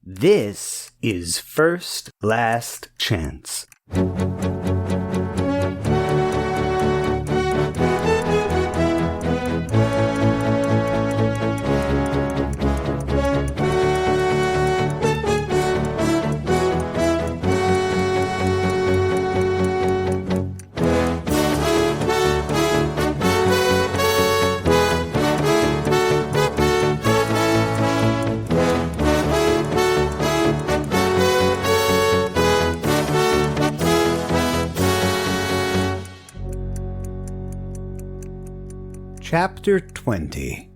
This is First Last Chance. Chapter 20.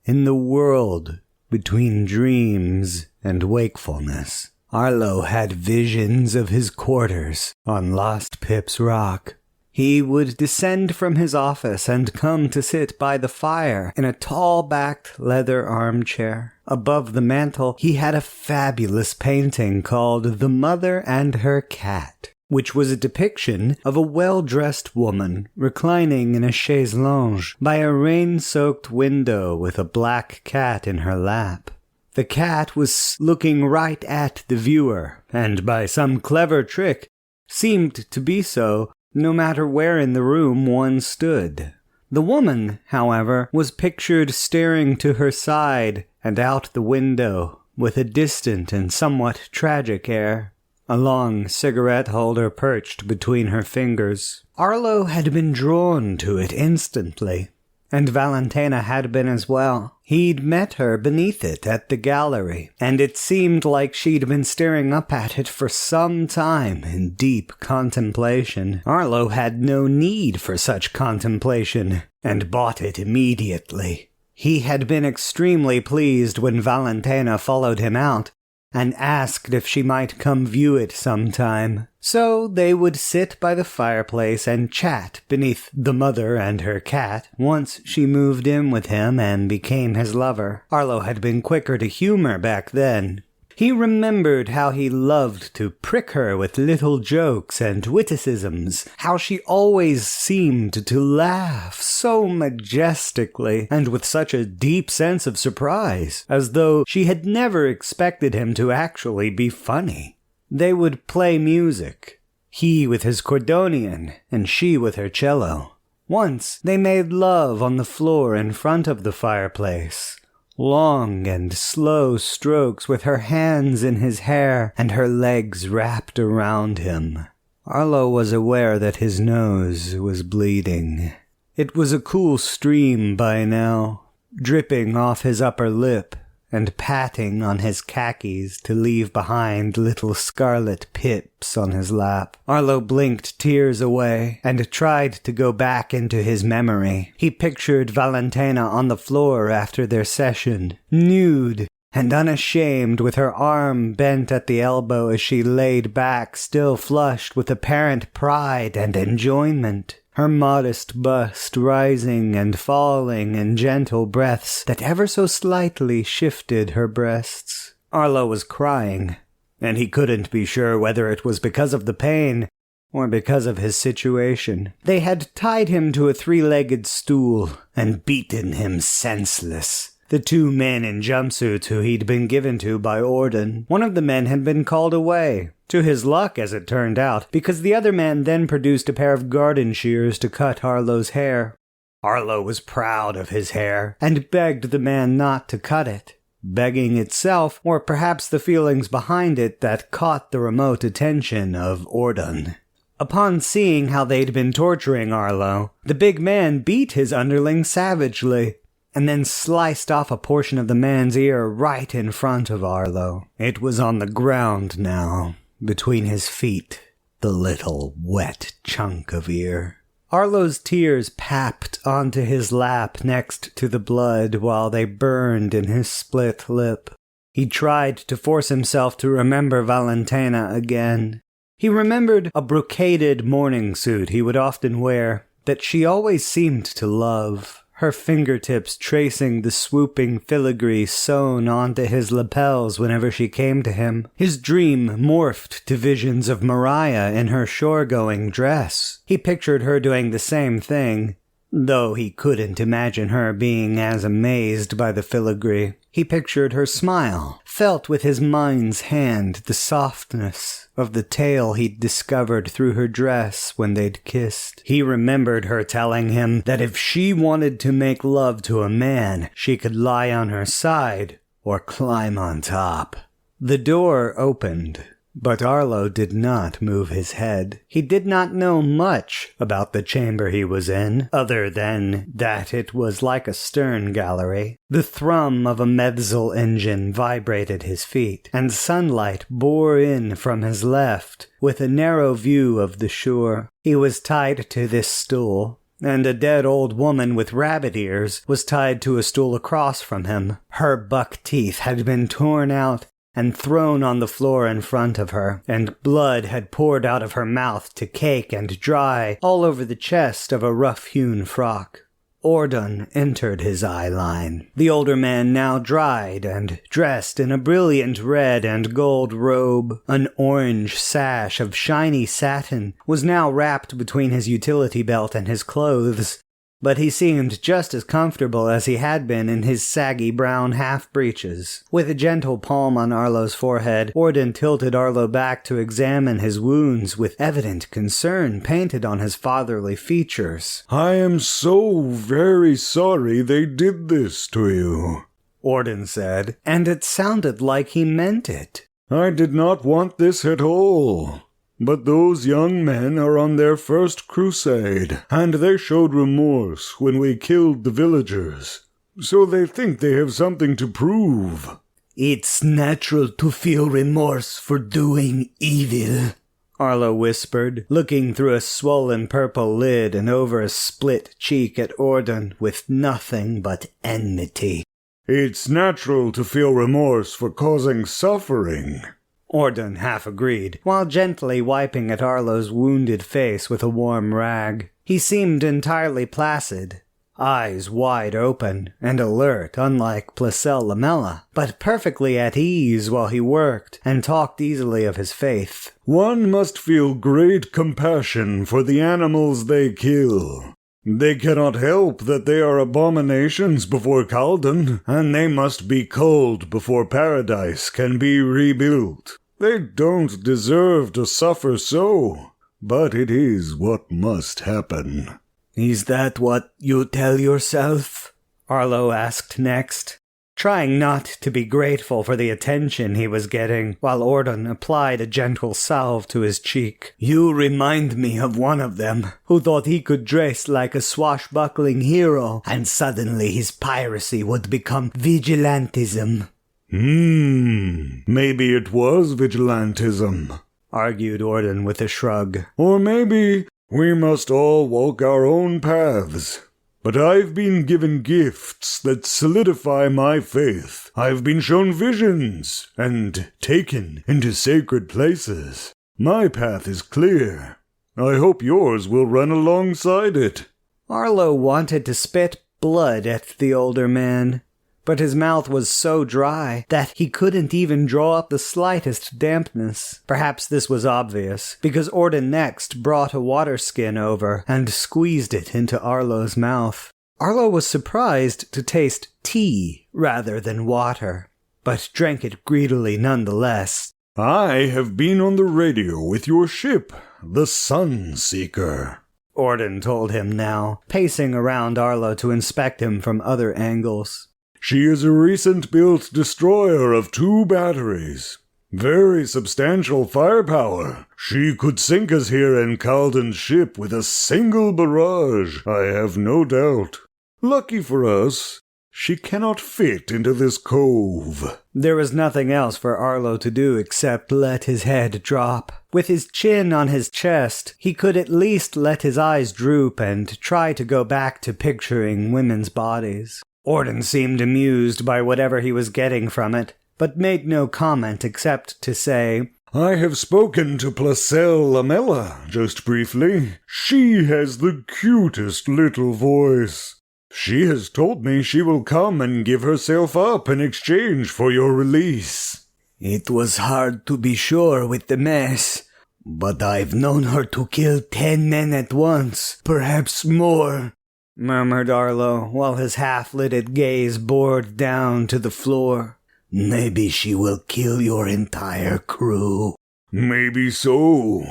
In the world between dreams and wakefulness, Arlo had visions of his quarters on Lost Pip's Rock. He would descend from his office and come to sit by the fire in a tall-backed leather armchair. Above the mantel, he had a fabulous painting called The Mother and Her Cat, which was a depiction of a well-dressed woman reclining in a chaise longue by a rain-soaked window with a black cat in her lap. The cat was looking right at the viewer, and by some clever trick seemed to be so no matter where in the room one stood. The woman, however, was pictured staring to her side and out the window with a distant and somewhat tragic air. A long cigarette holder perched between her fingers. Arlo had been drawn to it instantly, and Valentina had been as well. He'd met her beneath it at the gallery, and it seemed like she'd been staring up at it for some time in deep contemplation. Arlo had no need for such contemplation, and bought it immediately. He had been extremely pleased when Valentina followed him out, and asked if she might come view it sometime. So they would sit by the fireplace and chat beneath The Mother and Her Cat once she moved in with him and became his lover. Arlo had been quicker to humor back then. He remembered how he loved to prick her with little jokes and witticisms, how she always seemed to laugh so majestically and with such a deep sense of surprise, as though she had never expected him to actually be funny. They would play music, he with his cordonian and she with her cello. Once they made love on the floor in front of the fireplace. Long and slow strokes with her hands in his hair and her legs wrapped around him. Arlo was aware that his nose was bleeding. It was a cool stream by now, dripping off his upper lip and patting on his khakis to leave behind little scarlet pips on his lap. Arlo blinked tears away and tried to go back into his memory. He pictured Valentina on the floor after their session, nude and unashamed, with her arm bent at the elbow as she laid back, still flushed with apparent pride and enjoyment. Her modest bust rising and falling in gentle breaths that ever so slightly shifted her breasts. Arlo was crying, and he couldn't be sure whether it was because of the pain or because of his situation. They had tied him to a three-legged stool and beaten him senseless. The two men in jumpsuits who he'd been given to by Orden. One of the men had been called away, to his luck as it turned out, because the other man then produced a pair of garden shears to cut Arlo's hair. Arlo was proud of his hair, and begged the man not to cut it. Begging itself, or perhaps the feelings behind it, that caught the remote attention of Orden. Upon seeing how they'd been torturing Arlo, the big man beat his underling savagely, and then sliced off a portion of the man's ear right in front of Arlo. It was on the ground now, between his feet, the little wet chunk of ear. Arlo's tears papped onto his lap next to the blood while they burned in his split lip. He tried to force himself to remember Valentina again. He remembered a brocaded morning suit he would often wear that she always seemed to love. Her fingertips tracing the swooping filigree sewn onto his lapels whenever she came to him. His dream morphed to visions of Mariah in her shore-going dress. He pictured her doing the same thing, though he couldn't imagine her being as amazed by the filigree. He pictured her smile, felt with his mind's hand the softness of the tale he'd discovered through her dress when they'd kissed. He remembered her telling him that if she wanted to make love to a man, she could lie on her side or climb on top. The door opened, but Arlo did not move his head. He did not know much about the chamber he was in, other than that it was like a stern gallery. The thrum of a Metzel engine vibrated his feet, and sunlight bore in from his left with a narrow view of the shore. He was tied to this stool, and a dead old woman with rabbit ears was tied to a stool across from him. Her buck teeth had been torn out and thrown on the floor in front of her, and blood had poured out of her mouth to cake and dry all over the chest of a rough-hewn frock. Ordon entered his eye line. The older man now dried and dressed in a brilliant red and gold robe. An orange sash of shiny satin was now wrapped between his utility belt and his clothes, but he seemed just as comfortable as he had been in his saggy brown half-breeches. With a gentle palm on Arlo's forehead, Ordon tilted Arlo back to examine his wounds with evident concern painted on his fatherly features. "I am so very sorry they did this to you," Ordon said, and it sounded like he meant it. "I did not want this at all. But those young men are on their first crusade, and they showed remorse when we killed the villagers. So they think they have something to prove." "It's natural to feel remorse for doing evil," Arlo whispered, looking through a swollen purple lid and over a split cheek at Ordon with nothing but enmity. "It's natural to feel remorse for causing suffering," Ordon half agreed, while gently wiping at Arlo's wounded face with a warm rag. He seemed entirely placid, eyes wide open and alert, unlike Placel Lamella, but perfectly at ease while he worked and talked easily of his faith. "One must feel great compassion for the animals they kill. They cannot help that they are abominations before Calden, and they must be culled before paradise can be rebuilt. They don't deserve to suffer so, but it is what must happen." "Is that what you tell yourself?" Arlo asked next, trying not to be grateful for the attention he was getting, while Ordon applied a gentle salve to his cheek. "You remind me of one of them, who thought he could dress like a swashbuckling hero, and suddenly his piracy would become vigilantism." Maybe it was vigilantism," argued Ordon with a shrug. "Or maybe we must all walk our own paths. But I've been given gifts that solidify my faith. I've been shown visions and taken into sacred places. My path is clear. I hope yours will run alongside it." Arlo wanted to spit blood at the older man, but his mouth was so dry that he couldn't even draw up the slightest dampness. Perhaps this was obvious, because Ordon next brought a water skin over and squeezed it into Arlo's mouth. Arlo was surprised to taste tea rather than water, but drank it greedily nonetheless. "I have been on the radio with your ship, the Sunseeker," Ordon told him now, pacing around Arlo to inspect him from other angles. "She is a recent-built destroyer of 2 batteries. Very substantial firepower. She could sink us here in Calden's ship with a single barrage, I have no doubt. Lucky for us, she cannot fit into this cove." There was nothing else for Arlo to do except let his head drop. With his chin on his chest, he could at least let his eyes droop and try to go back to picturing women's bodies. Ordon seemed amused by whatever he was getting from it, but made no comment except to say, "I have spoken to Placel Lamella just briefly. She has the cutest little voice. She has told me she will come and give herself up in exchange for your release." "It was hard to be sure with the mess, but I've known her to kill 10 men at once, perhaps more. murmured Arlo, while his half-lidded gaze bored down to the floor. Maybe she will kill your entire crew. Maybe so,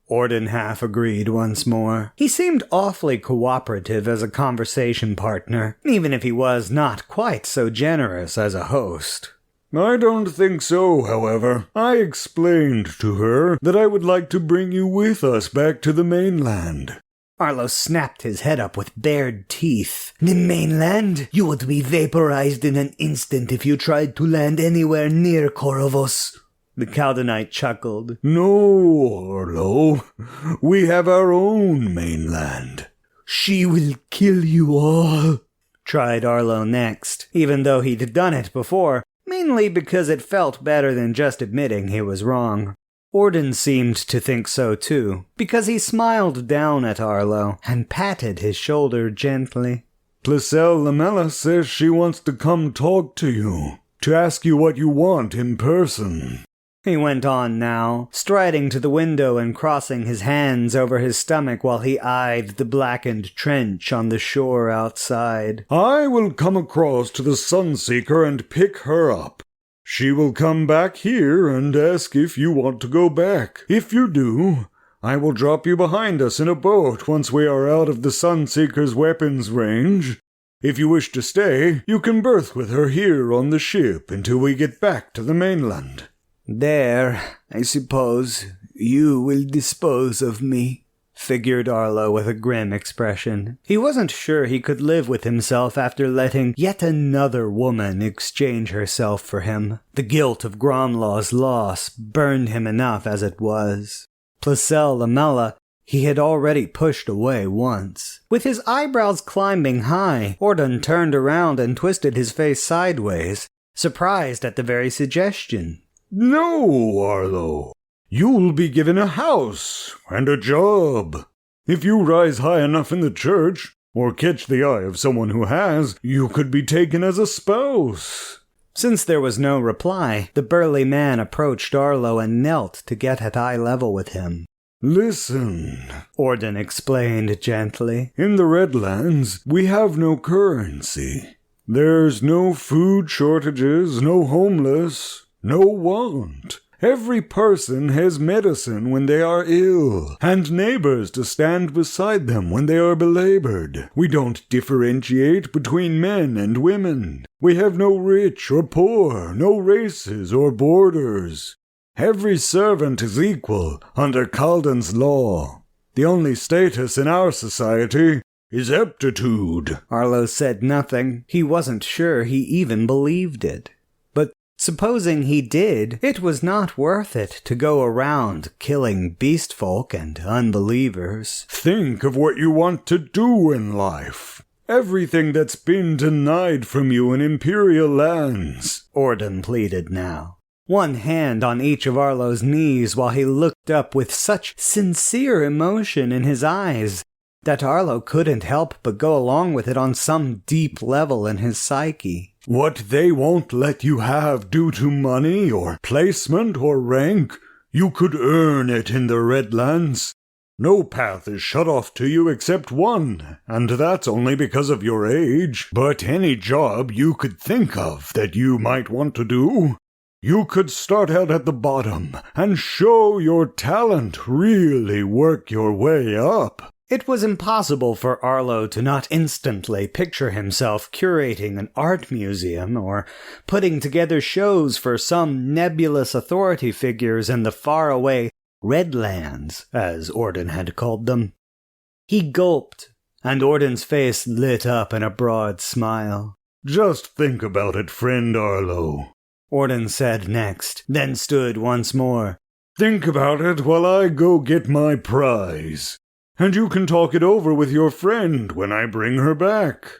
Orden half agreed once more. He seemed awfully cooperative as a conversation partner, even if he was not quite so generous as a host. I don't think so, however. I explained to her that I would like to bring you with us back to the mainland. Arlo snapped his head up with bared teeth. The mainland? You would be vaporized in an instant if you tried to land anywhere near Corvus. The Chaldeanite chuckled. No, Arlo. We have our own mainland. She will kill you all, tried Arlo next, even though he'd done it before, mainly because it felt better than just admitting he was wrong. Orden seemed to think so too, because he smiled down at Arlo and patted his shoulder gently. Placelle Lamella says she wants to come talk to you, to ask you what you want in person. He went on now, striding to the window and crossing his hands over his stomach while he eyed the blackened trench on the shore outside. I will come across to the Sunseeker and pick her up. She will come back here and ask if you want to go back. If you do, I will drop you behind us in a boat once we are out of the Sunseeker's weapons range. If you wish to stay, you can berth with her here on the ship until we get back to the mainland. There, I suppose, you will dispose of me, figured Arlo with a grim expression. He wasn't sure he could live with himself after letting yet another woman exchange herself for him. The guilt of Gromlaw's loss burned him enough as it was. Placelle Lamella he had already pushed away once. With his eyebrows climbing high, Orden turned around and twisted his face sideways, surprised at the very suggestion. No, Arlo. You'll be given a house and a job. If you rise high enough in the church, or catch the eye of someone who has, you could be taken as a spouse. Since there was no reply, the burly man approached Arlo and knelt to get at eye level with him. Listen, Orden explained gently. In the Redlands, we have no currency. There's no food shortages, no homeless, no want. Every person has medicine when they are ill, and neighbors to stand beside them when they are belabored. We don't differentiate between men and women. We have no rich or poor, no races or borders. Every servant is equal under Calden's law. The only status in our society is aptitude. Arlo said nothing. He wasn't sure he even believed it. Supposing he did, it was not worth it to go around killing beast folk and unbelievers. Think of what you want to do in life. Everything that's been denied from you in Imperial lands. Orden pleaded now, one hand on each of Arlo's knees while he looked up with such sincere emotion in his eyes that Arlo couldn't help but go along with it on some deep level in his psyche. What they won't let you have due to money or placement or rank, you could earn it in the Redlands. No path is shut off to you except one, and that's only because of your age. But any job you could think of that you might want to do, you could start out at the bottom and show your talent, really work your way up. It was impossible for Arlo to not instantly picture himself curating an art museum or putting together shows for some nebulous authority figures in the faraway Redlands, as Orden had called them. He gulped, and Orden's face lit up in a broad smile. Just think about it, friend Arlo, Orden said next, then stood once more. Think about it while I go get my prize. And you can talk it over with your friend when I bring her back.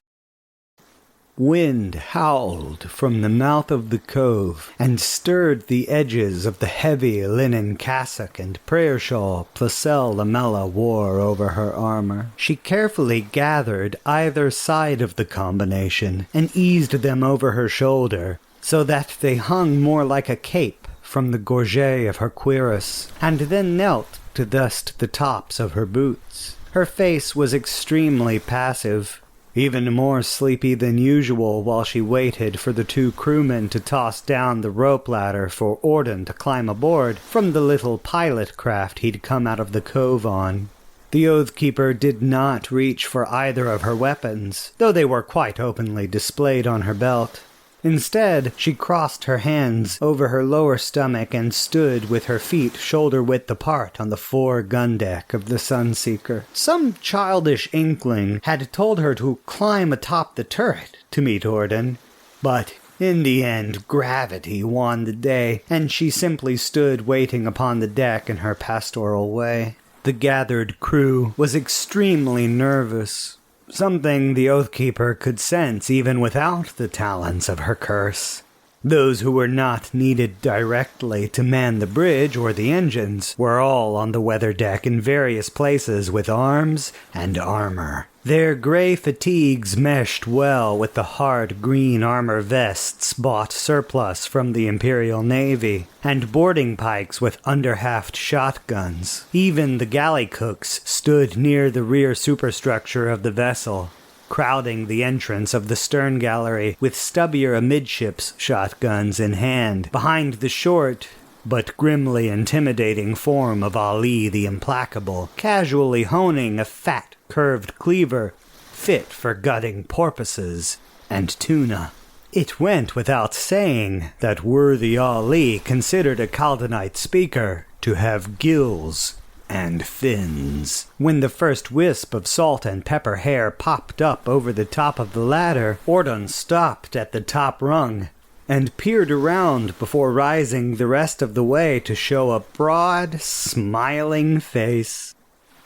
Wind howled from the mouth of the cove and stirred the edges of the heavy linen cassock and prayer shawl Placelle Lamella wore over her armor. She carefully gathered either side of the combination and eased them over her shoulder so that they hung more like a cape from the gorget of her cuirass, and then knelt to dust the tops of her boots. Her face was extremely passive. even more sleepy than usual while she waited for the two crewmen to toss down the rope ladder for Orden to climb aboard from the little pilot craft he'd come out of the cove on. The Oathkeeper did not reach for either of her weapons, though they were quite openly displayed on her belt. Instead, she crossed her hands over her lower stomach and stood with her feet shoulder-width apart on the fore-gun deck of the Sunseeker. Some childish inkling had told her to climb atop the turret to meet Orden, but in the end gravity won the day, and she simply stood waiting upon the deck in her pastoral way. The gathered crew was extremely nervous, something the Oathkeeper could sense even without the talents of her curse. Those who were not needed directly to man the bridge or the engines were all on the weather deck in various places with arms and armor. Their gray fatigues meshed well with the hard green armor vests bought surplus from the Imperial Navy, and boarding pikes with underhaft shotguns. Even the galley cooks stood near the rear superstructure of the vessel, crowding the entrance of the stern gallery with stubbier amidships shotguns in hand, behind the short but grimly intimidating form of Ali the Implacable, casually honing a fat, curved cleaver fit for gutting porpoises and tuna. It went without saying that worthy Ali considered a Caldanite speaker to have gills and fins. When the first wisp of salt and pepper hair popped up over the top of the ladder, Orden stopped at the top rung and peered around before rising the rest of the way to show a broad, smiling face.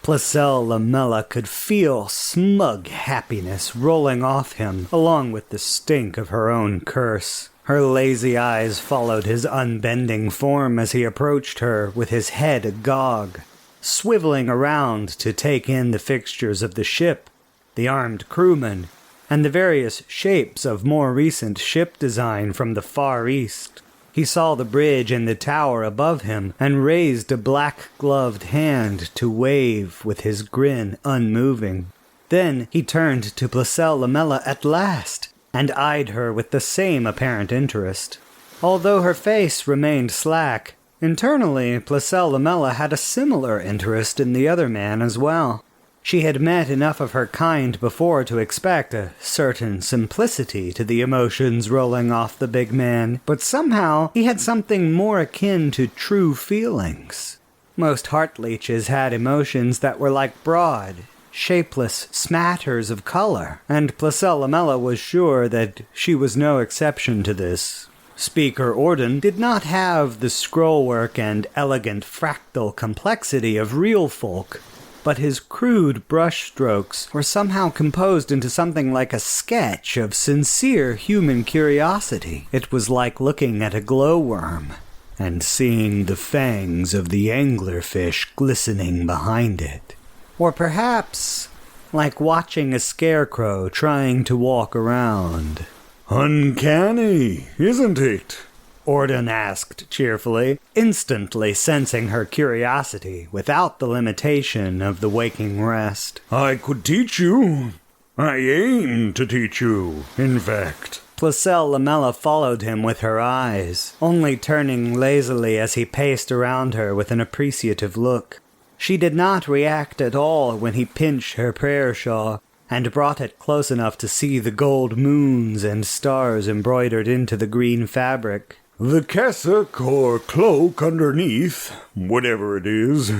Placelle Lamella could feel smug happiness rolling off him, along with the stink of her own curse. Her lazy eyes followed his unbending form as he approached her with his head agog, swiveling around to take in the fixtures of the ship, the armed crewmen, and the various shapes of more recent ship design from the Far East. He saw the bridge and the tower above him, and raised a black-gloved hand to wave with his grin unmoving. Then he turned to Placelle Lamella at last, and eyed her with the same apparent interest. Although her face remained slack, internally Placelle Lamella had a similar interest in the other man as well. She had met enough of her kind before to expect a certain simplicity to the emotions rolling off the big man, but somehow he had something more akin to true feelings. Most heart-leeches had emotions that were like broad, shapeless smatters of color, and Placelle Lamella was sure that she was no exception to this. Speaker Orden did not have the scrollwork and elegant fractal complexity of real folk, but his crude brushstrokes were somehow composed into something like a sketch of sincere human curiosity. It was like looking at a glowworm and seeing the fangs of the anglerfish glistening behind it. Or perhaps like watching a scarecrow trying to walk around. "Uncanny, isn't it?" Orden asked cheerfully, instantly sensing her curiosity without the limitation of the waking rest. "I could teach you. I aim to teach you, in fact." Placelle Lamella followed him with her eyes, only turning lazily as he paced around her with an appreciative look. She did not react at all when he pinched her prayer shawl and brought it close enough to see the gold moons and stars embroidered into the green fabric. "The cassock or cloak underneath, whatever it is,"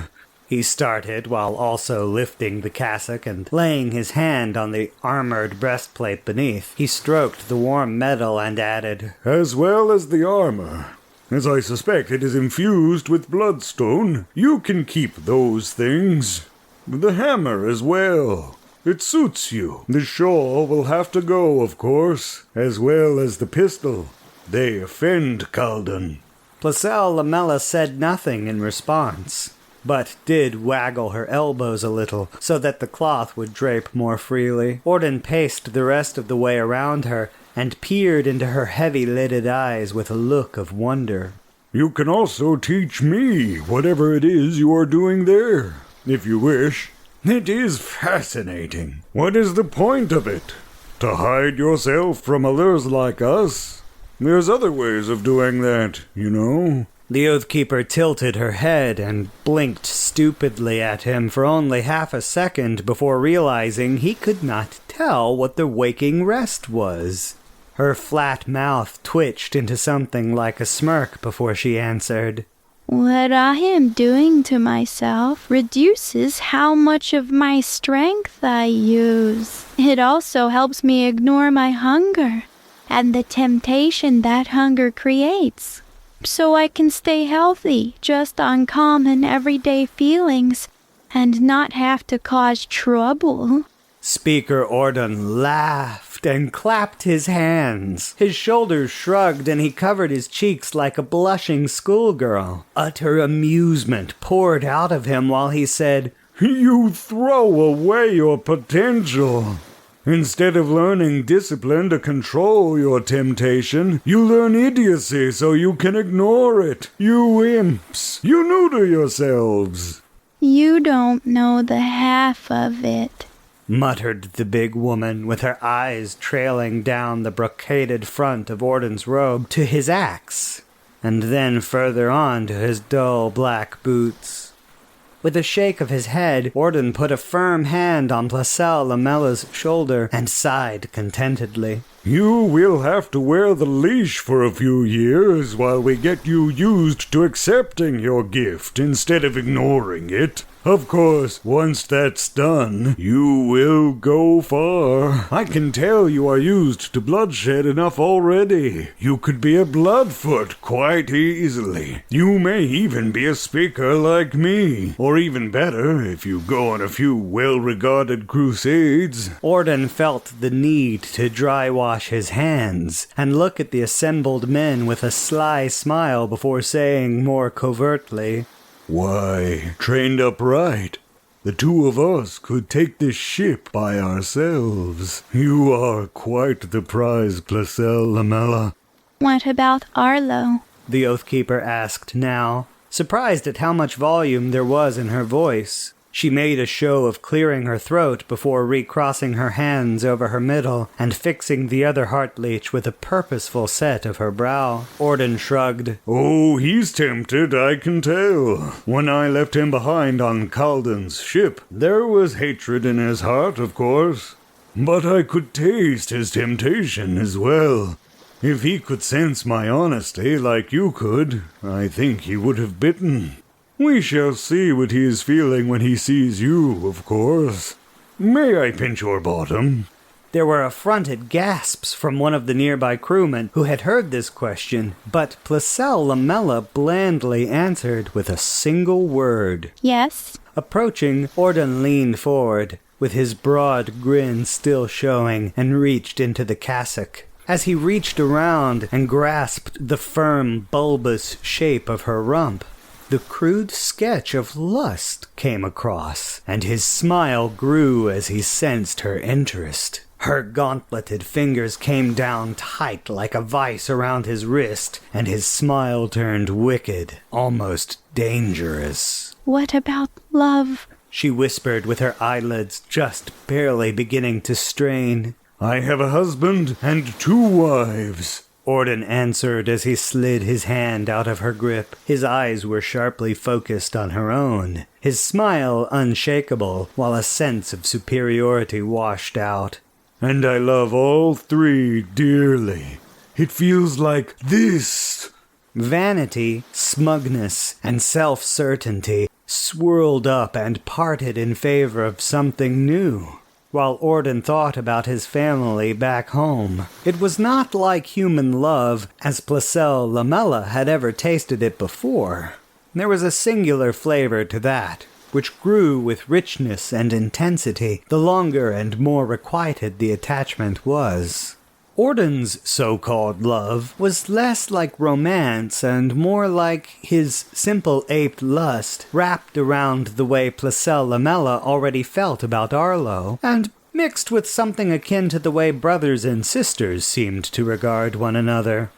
he started, while also lifting the cassock and laying his hand on the armored breastplate beneath. He stroked the warm metal and added, "as well as the armor. As I suspect it is infused with bloodstone, you can keep those things. The hammer as well. It suits you. The shawl will have to go, of course, as well as the pistol. They offend Caldan." Placelle Lamella said nothing in response, but did waggle her elbows a little so that the cloth would drape more freely. Orden paced the rest of the way around her and peered into her heavy-lidded eyes with a look of wonder. "You can also teach me whatever it is you are doing there, if you wish." It is fascinating. What is the point of it? To hide yourself from others like us? There's other ways of doing that, you know. The Oathkeeper tilted her head and blinked stupidly at him for only half a second before realizing he could not tell what the waking rest was. Her flat mouth twitched into something like a smirk before she answered, "What I am doing to myself reduces how much of my strength I use. It also helps me ignore my hunger and the temptation that hunger creates, so I can stay healthy just on common everyday feelings and not have to cause trouble." Speaker Orden laughed and clapped his hands. His shoulders shrugged and he covered his cheeks like a blushing schoolgirl. Utter amusement poured out of him while he said, "You throw away your potential. Instead of learning discipline to control your temptation, you learn idiocy so you can ignore it. You imps, you neuter yourselves." "You don't know the half of it," muttered the big woman, with her eyes trailing down the brocaded front of Orden's robe to his axe, and then further on to his dull black boots. With a shake of his head, Orden put a firm hand on Placelle Lamella's shoulder and sighed contentedly. "You will have to wear the leash for a few years while we get you used to accepting your gift instead of ignoring it. Of course, once that's done, you will go far. I can tell you are used to bloodshed enough already. You could be a Bloodfoot quite easily. You may even be a speaker like me. Or even better, if you go on a few well-regarded crusades." Orden felt the need to dry wash his hands and look at the assembled men with a sly smile before saying more covertly, "Why, trained up right, the two of us could take this ship by ourselves. You are quite the prize, Placelle Lamella." "What about Arlo?" the Oathkeeper asked now, surprised at how much volume there was in her voice. She made a show of clearing her throat before recrossing her hands over her middle and fixing the other heartleech with a purposeful set of her brow. Orden shrugged. "Oh, he's tempted, I can tell. When I left him behind on Calden's ship, there was hatred in his heart, of course. But I could taste his temptation as well. If he could sense my honesty like you could, I think he would have bitten. We shall see what he is feeling when he sees you, of course. May I pinch your bottom?" There were affronted gasps from one of the nearby crewmen who had heard this question, but Placelle Lamella blandly answered with a single word. "Yes." Approaching, Orden leaned forward, with his broad grin still showing, and reached into the cassock. As he reached around and grasped the firm, bulbous shape of her rump, the crude sketch of lust came across, and his smile grew as he sensed her interest. Her gauntleted fingers came down tight like a vice around his wrist, and his smile turned wicked, almost dangerous. "What about love?" she whispered with her eyelids just barely beginning to strain. "I have a husband and 2 wives. Orden answered as he slid his hand out of her grip. His eyes were sharply focused on her own, his smile unshakable, while a sense of superiority washed out. And I love all 3 dearly. It feels like this." Vanity, smugness, and self-certainty swirled up and parted in favor of something new. While Orden thought about his family back home, it was not like human love as Placelle Lamella had ever tasted it before. There was a singular flavor to that, which grew with richness and intensity the longer and more requited the attachment was. Orden's so-called love was less like romance and more like his simple aped lust wrapped around the way Placelle Lamella already felt about Arlo, and mixed with something akin to the way brothers and sisters seemed to regard one another.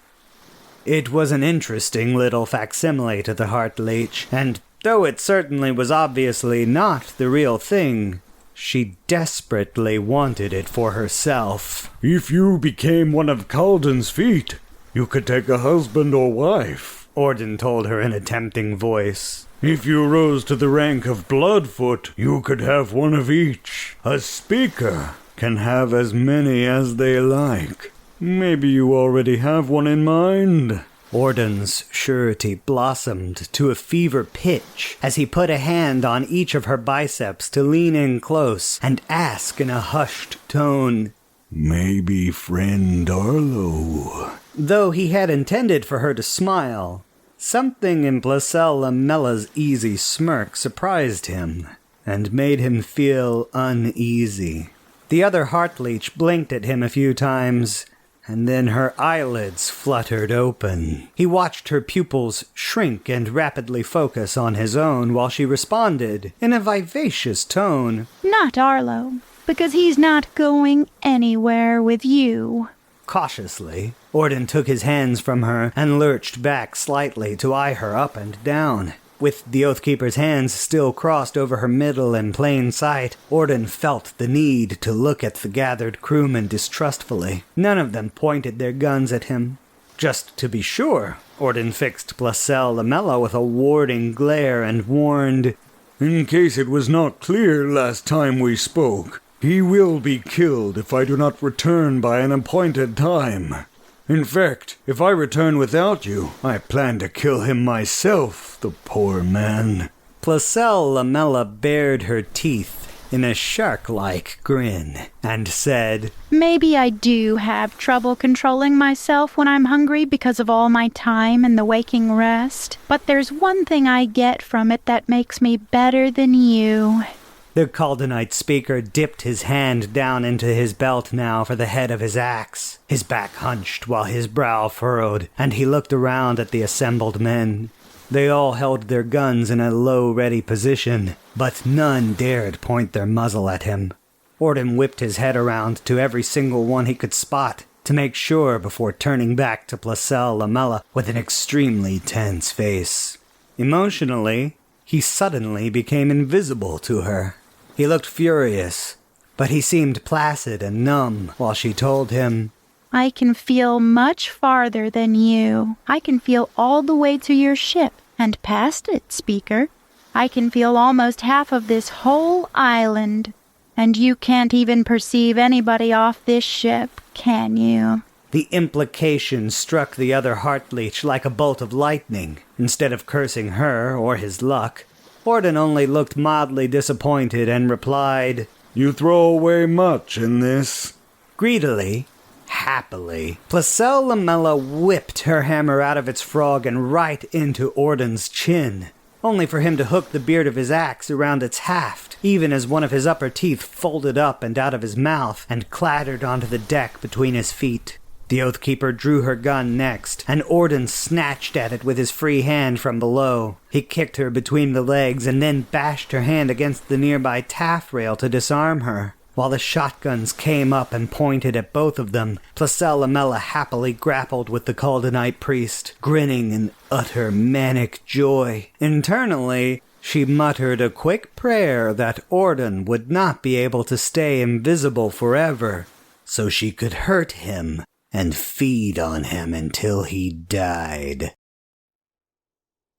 It was an interesting little facsimile to the Heartleech, and Though it certainly was obviously not the real thing, she desperately wanted it for herself. If you became one of Calden's feet, you could take a husband or wife, Orden told her in a tempting voice. If you rose to the rank of Bloodfoot, you could have one of each. A speaker can have as many as they like. Maybe you already have one in mind. Orden's surety blossomed to a fever pitch as he put a hand on each of her biceps to lean in close and ask in a hushed tone, Maybe friend Arlo. Though he had intended for her to smile, something in Placelle Lamella's easy smirk surprised him and made him feel uneasy. The other Heartleech blinked at him a few times, and then her eyelids fluttered open. He watched her pupils shrink and rapidly focus on his own while she responded, in a vivacious tone, Not Arlo, because he's not going anywhere with you. Cautiously, Orden took his hands from her and lurched back slightly to eye her up and down. With the Oathkeeper's hands still crossed over her middle in plain sight, Orden felt the need to look at the gathered crewmen distrustfully. None of them pointed their guns at him. Just to be sure, Orden fixed Placelle Lamella with a warding glare and warned, In case it was not clear last time we spoke, he will be killed if I do not return by an appointed time. In fact, if I return without you, I plan to kill him myself, the poor man. Placelle Lamella bared her teeth in a shark-like grin and said, Maybe I do have trouble controlling myself when I'm hungry because of all my time and the waking rest, but there's one thing I get from it that makes me better than you. The Caldenite speaker dipped his hand down into his belt now for the head of his axe. His back hunched while his brow furrowed, and he looked around at the assembled men. They all held their guns in a low, ready position, but none dared point their muzzle at him. Orden whipped his head around to every single one he could spot to make sure before turning back to Placelle Lamella with an extremely tense face. Emotionally, he suddenly became invisible to her. He looked furious, but he seemed placid and numb while she told him, I can feel much farther than you. I can feel all the way to your ship and past it, Speaker. I can feel almost half of this whole island. And you can't even perceive anybody off this ship, can you? The implication struck the other Heartleech like a bolt of lightning. Instead of cursing her or his luck, Orden only looked mildly disappointed and replied, You throw away much in this. Greedily, happily, Placelle Lamella whipped her hammer out of its frog and right into Orden's chin, only for him to hook the beard of his axe around its haft, even as one of his upper teeth folded up and out of his mouth and clattered onto the deck between his feet. The Oathkeeper drew her gun next, and Orden snatched at it with his free hand from below. He kicked her between the legs and then bashed her hand against the nearby taffrail to disarm her. While the shotguns came up and pointed at both of them, Placelle Lamella happily grappled with the Caldenite priest, grinning in utter manic joy. Internally, she muttered a quick prayer that Orden would not be able to stay invisible forever, so she could hurt him and feed on him until he died.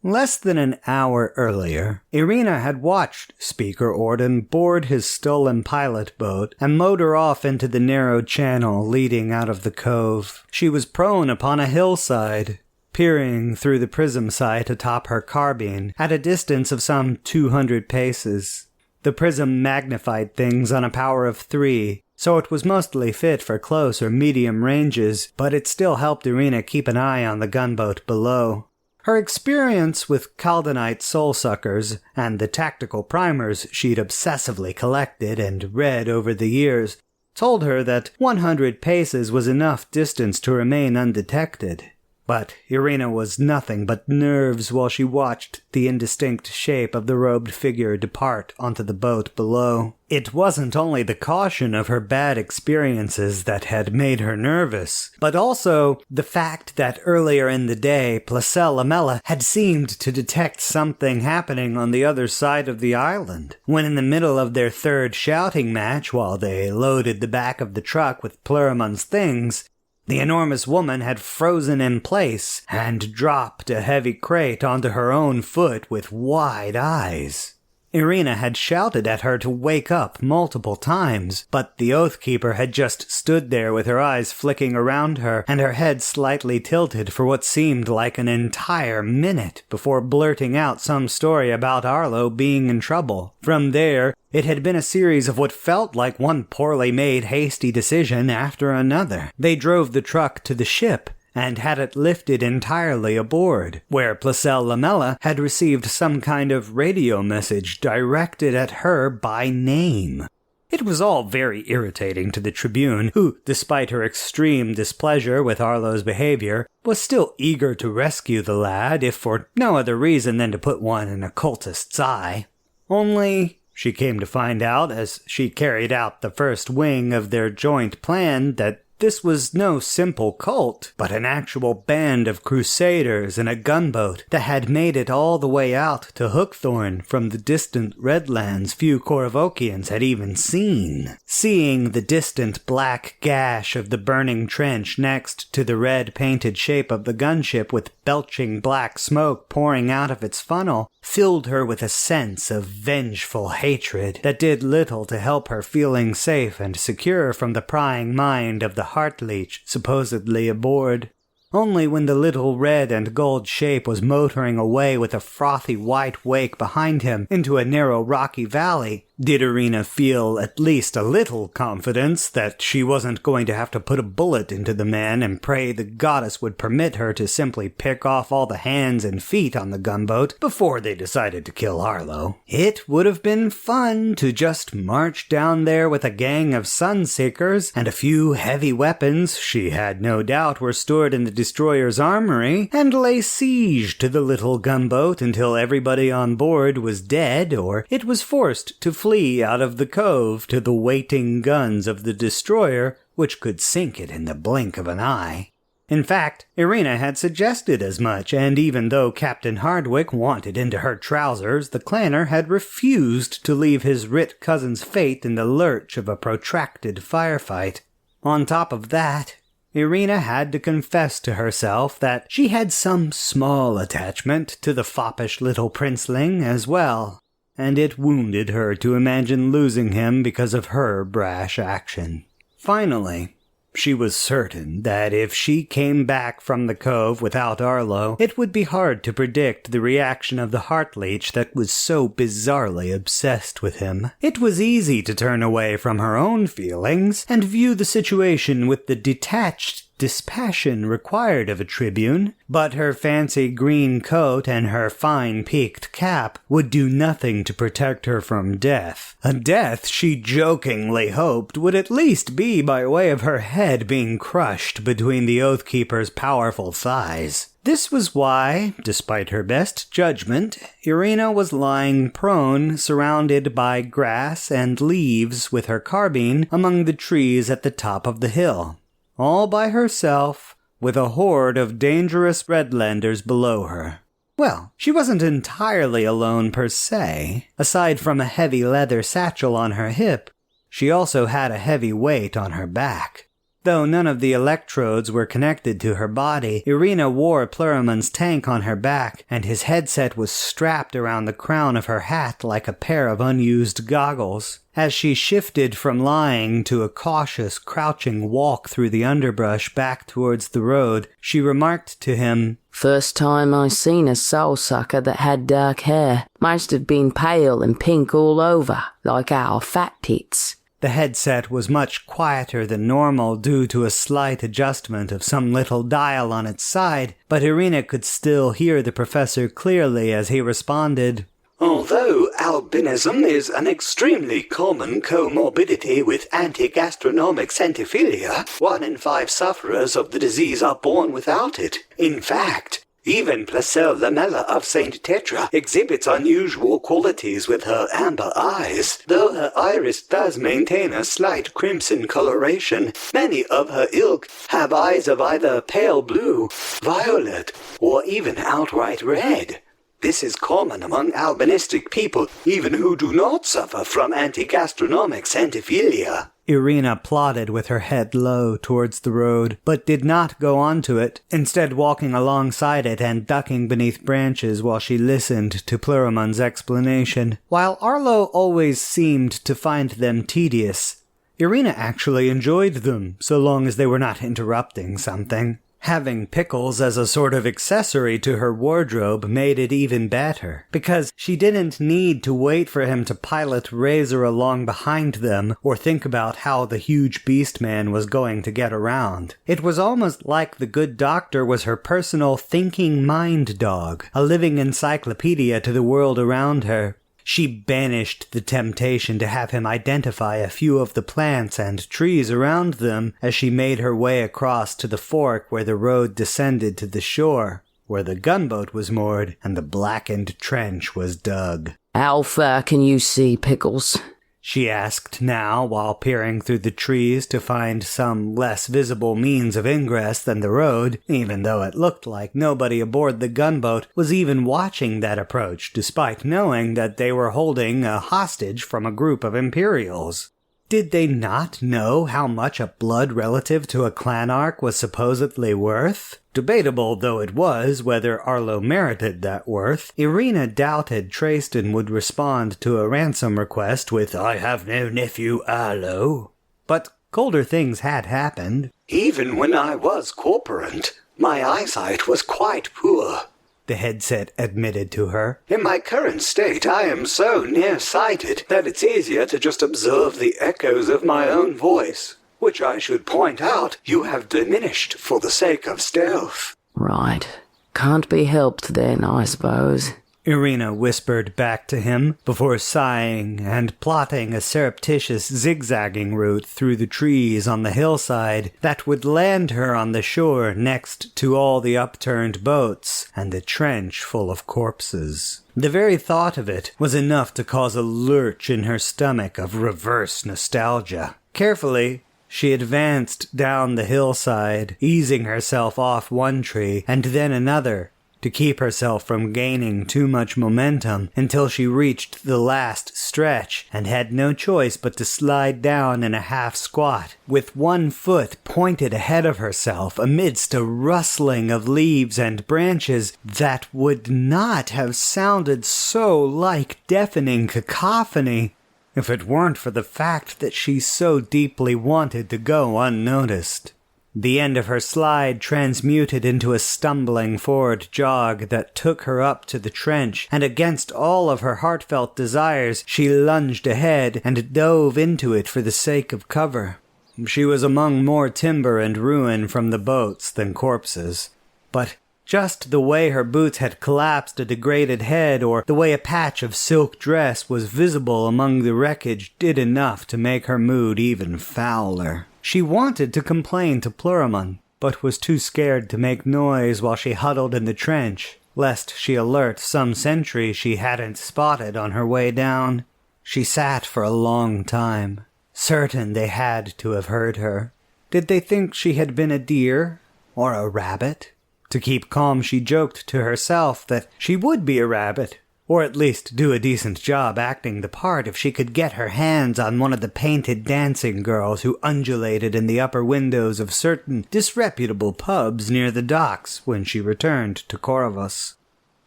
Less than an hour earlier, Irina had watched Speaker Orden board his stolen pilot boat and motor off into the narrow channel leading out of the cove. She was prone upon a hillside, peering through the prism sight atop her carbine at a distance of some 200 paces. The prism magnified things on a power of 3, so it was mostly fit for close or medium ranges, but it still helped Irina keep an eye on the gunboat below. Her experience with Caldenite soul-suckers and the tactical primers she'd obsessively collected and read over the years told her that 100 paces was enough distance to remain undetected. But Irina was nothing but nerves while she watched the indistinct shape of the robed figure depart onto the boat below. It wasn't only the caution of her bad experiences that had made her nervous, but also the fact that earlier in the day Placelle Lamella had seemed to detect something happening on the other side of the island, when in the middle of their third shouting match while they loaded the back of the truck with Plurimon's things, the enormous woman had frozen in place and dropped a heavy crate onto her own foot with wide eyes. Irina had shouted at her to wake up multiple times, but the Oathkeeper had just stood there with her eyes flicking around her and her head slightly tilted for what seemed like an entire minute before blurting out some story about Arlo being in trouble. From there, it had been a series of what felt like one poorly made hasty decision after another. They drove the truck to the ship and had it lifted entirely aboard, where Placelle Lamella had received some kind of radio message directed at her by name. It was all very irritating to the Tribune, who, despite her extreme displeasure with Arlo's behavior, was still eager to rescue the lad, if for no other reason than to put one in a cultist's eye. Only, she came to find out as she carried out the first wing of their joint plan, that this was no simple cult, but an actual band of crusaders in a gunboat that had made it all the way out to Hookthorn from the distant Redlands few Korvokians had even seen. Seeing the distant black gash of the burning trench next to the red-painted shape of the gunship with belching black smoke pouring out of its funnel filled her with a sense of vengeful hatred that did little to help her feeling safe and secure from the prying mind of the Heartleech supposedly aboard. Only when the little red and gold shape was motoring away with a frothy white wake behind him into a narrow rocky valley did Irina feel at least a little confidence that she wasn't going to have to put a bullet into the man and pray the goddess would permit her to simply pick off all the hands and feet on the gunboat before they decided to kill Arlo. It would have been fun to just march down there with a gang of Sunseekers and a few heavy weapons she had no doubt were stored in the destroyer's armory and lay siege to the little gunboat until everybody on board was dead or it was forced to flee out of the cove to the waiting guns of the destroyer, which could sink it in the blink of an eye. In fact, Irina had suggested as much, and even though Captain Hardwick wanted into her trousers, the clanner had refused to leave his writ cousin's fate in the lurch of a protracted firefight. On top of that, Irina had to confess to herself that she had some small attachment to the foppish little princeling as well, and it wounded her to imagine losing him because of her brash action. Finally, she was certain that if she came back from the cove without Arlo, it would be hard to predict the reaction of the Heartleech that was so bizarrely obsessed with him. It was easy to turn away from her own feelings and view the situation with the detached dispassion required of a tribune, but her fancy green coat and her fine peaked cap would do nothing to protect her from death. A death she jokingly hoped would at least be by way of her head being crushed between the Oathkeeper's powerful thighs. This was why, despite her best judgment, Irina was lying prone, surrounded by grass and leaves with her carbine among the trees at the top of the hill. All by herself, with a horde of dangerous Redlanders below her. Well, she wasn't entirely alone per se. Aside from a heavy leather satchel on her hip, she also had a heavy weight on her back. Though none of the electrodes were connected to her body, Irina wore Plurimon's tank on her back, and his headset was strapped around the crown of her hat like a pair of unused goggles. As she shifted from lying to a cautious, crouching walk through the underbrush back towards the road, she remarked to him, "First time I seen a soul-sucker that had dark hair. Must have been pale and pink all over, like our fat tits." The headset was much quieter than normal due to a slight adjustment of some little dial on its side, but Irina could still hear the professor clearly as he responded, "Although albinism is an extremely common comorbidity with anti-gastronomic centiphilia. 1 in 5 sufferers of the disease are born without it. In fact, even Placelle Lamella of St. Tetra exhibits unusual qualities with her amber eyes. Though her iris does maintain a slight crimson coloration, many of her ilk have eyes of either pale blue, violet, or even outright red. This is common among albinistic people, even who do not suffer from anti-gastronomic centiphilia. Irina plodded with her head low towards the road, but did not go onto it, instead walking alongside it and ducking beneath branches while she listened to Plurimon's explanation. While Arlo always seemed to find them tedious, Irina actually enjoyed them, so long as they were not interrupting something. Having pickles as a sort of accessory to her wardrobe made it even better, because she didn't need to wait for him to pilot Razor along behind them or think about how the huge beast man was going to get around. It was almost like the good doctor was her personal thinking mind dog, a living encyclopedia to the world around her. She banished the temptation to have him identify a few of the plants and trees around them as she made her way across to the fork where the road descended to the shore, where the gunboat was moored and the blackened trench was dug. How far can you see, Pickles? She asked now while peering through the trees to find some less visible means of ingress than the road, even though it looked like nobody aboard the gunboat was even watching that approach, despite knowing that they were holding a hostage from a group of Imperials. Did they not know how much a blood relative to a clanarch was supposedly worth? Debatable though it was whether Arlo merited that worth, Irina doubted Trayston would respond to a ransom request with, "I have no nephew, Arlo." But colder things had happened. Even when I was corporate, my eyesight was quite poor, the headset admitted to her. In my current state, I am so nearsighted that it's easier to just observe the echoes of my own voice, which I should point out you have diminished for the sake of stealth. Right. Can't be helped then, I suppose. Irina whispered back to him before sighing and plotting a surreptitious zigzagging route through the trees on the hillside that would land her on the shore next to all the upturned boats and the trench full of corpses. The very thought of it was enough to cause a lurch in her stomach of reverse nostalgia. Carefully, she advanced down the hillside, easing herself off one tree and then another, to keep herself from gaining too much momentum until she reached the last stretch and had no choice but to slide down in a half squat, with one foot pointed ahead of herself amidst a rustling of leaves and branches that would not have sounded so like deafening cacophony if it weren't for the fact that she so deeply wanted to go unnoticed. The end of her slide transmuted into a stumbling forward jog that took her up to the trench, and against all of her heartfelt desires, she lunged ahead and dove into it for the sake of cover. She was among more timber and ruin from the boats than corpses, but just the way her boots had collapsed a degraded head, or the way a patch of silk dress was visible among the wreckage, did enough to make her mood even fouler. She wanted to complain to Plurimon, but was too scared to make noise while she huddled in the trench, lest she alert some sentry she hadn't spotted on her way down. She sat for a long time, certain they had to have heard her. Did they think she had been a deer or a rabbit? To keep calm, she joked to herself that she would be a rabbit, or at least do a decent job acting the part if she could get her hands on one of the painted dancing girls who undulated in the upper windows of certain disreputable pubs near the docks when she returned to Corvus.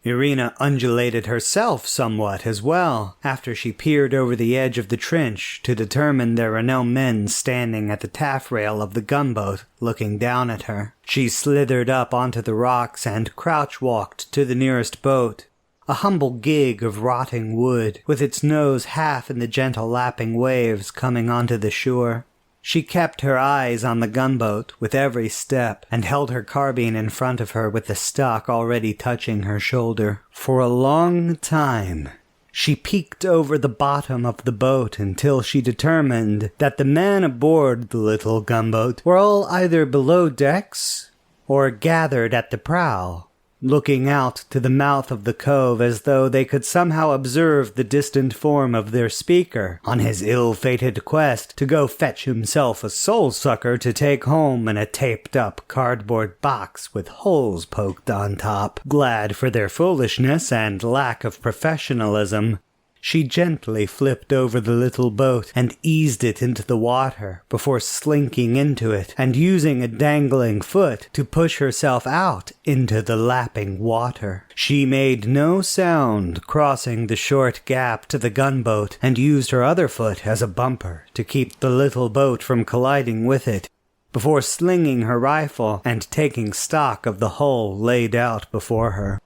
Irina undulated herself somewhat as well, after she peered over the edge of the trench to determine there were no men standing at the taffrail of the gunboat looking down at her. She slithered up onto the rocks and crouch-walked to the nearest boat, a humble gig of rotting wood, with its nose half in the gentle lapping waves coming onto the shore. She kept her eyes on the gunboat with every step, and held her carbine in front of her with the stock already touching her shoulder. For a long time, She peeked over the bottom of the boat until she determined that the men aboard the little gunboat were all either below decks or gathered at the prow, looking out to the mouth of the cove as though they could somehow observe the distant form of their speaker on his ill-fated quest to go fetch himself a soul-sucker to take home in a taped-up cardboard box with holes poked on top. Glad for their foolishness and lack of professionalism, she gently flipped over the little boat and eased it into the water before slinking into it and using a dangling foot to push herself out into the lapping water. She made no sound crossing the short gap to the gunboat and used her other foot as a bumper to keep the little boat from colliding with it before slinging her rifle and taking stock of the hull laid out before her.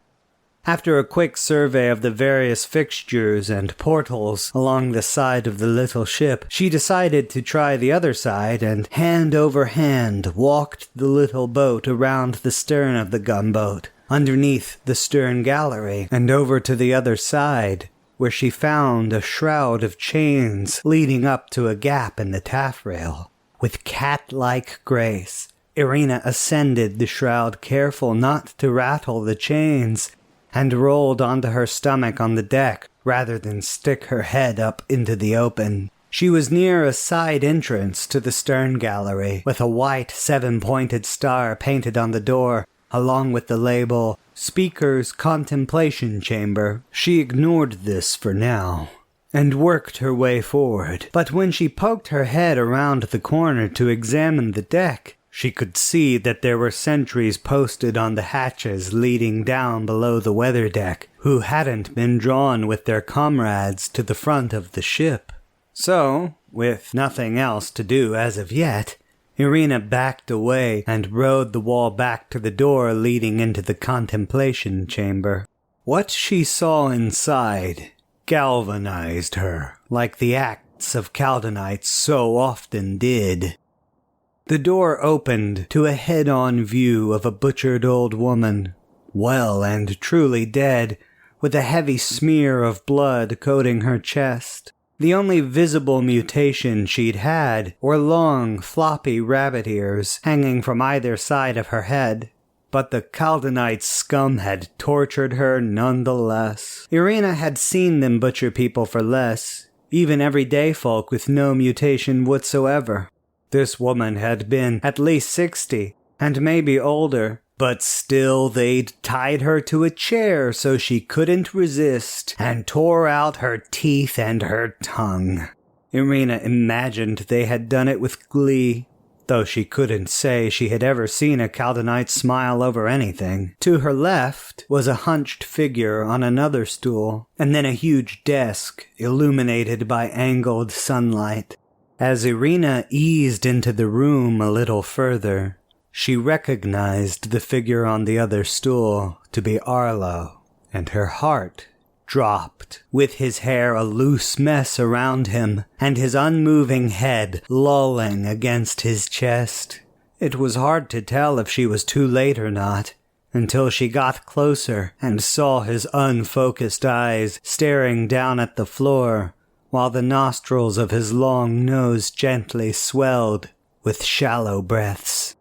After a quick survey of the various fixtures and portals along the side of the little ship, she decided to try the other side and hand over hand walked the little boat around the stern of the gunboat, underneath the stern gallery, and over to the other side, where she found a shroud of chains leading up to a gap in the taffrail. With cat-like grace, Irina ascended the shroud, careful not to rattle the chains, and rolled onto her stomach on the deck rather than stick her head up into the open. She was near a side entrance to the stern gallery, with a white 7-pointed star painted on the door, along with the label, Speaker's Contemplation Chamber. She ignored this for now, and worked her way forward. But when she poked her head around the corner to examine the deck, she could see that there were sentries posted on the hatches leading down below the weather deck, who hadn't been drawn with their comrades to the front of the ship. So, with nothing else to do as of yet, Irina backed away and rode the wall back to the door leading into the contemplation chamber. What she saw inside galvanized her, like the acts of Chaldeanites so often did. The door opened to a head-on view of a butchered old woman, well and truly dead, with a heavy smear of blood coating her chest. The only visible mutation she'd had were long, floppy rabbit ears hanging from either side of her head. But the Chaldeanite scum had tortured her nonetheless. Irina had seen them butcher people for less, even everyday folk with no mutation whatsoever. This woman had been at least 60, and maybe older, but still they'd tied her to a chair so she couldn't resist, and tore out her teeth and her tongue. Irina imagined they had done it with glee, though she couldn't say she had ever seen a Chaldeanite smile over anything. To her left was a hunched figure on another stool, and then a huge desk illuminated by angled sunlight. As Irina eased into the room a little further, she recognized the figure on the other stool to be Arlo, and her heart dropped, with his hair a loose mess around him, and his unmoving head lolling against his chest. It was hard to tell if she was too late or not, until she got closer and saw his unfocused eyes staring down at the floor, while the nostrils of his long nose gently swelled with shallow breaths.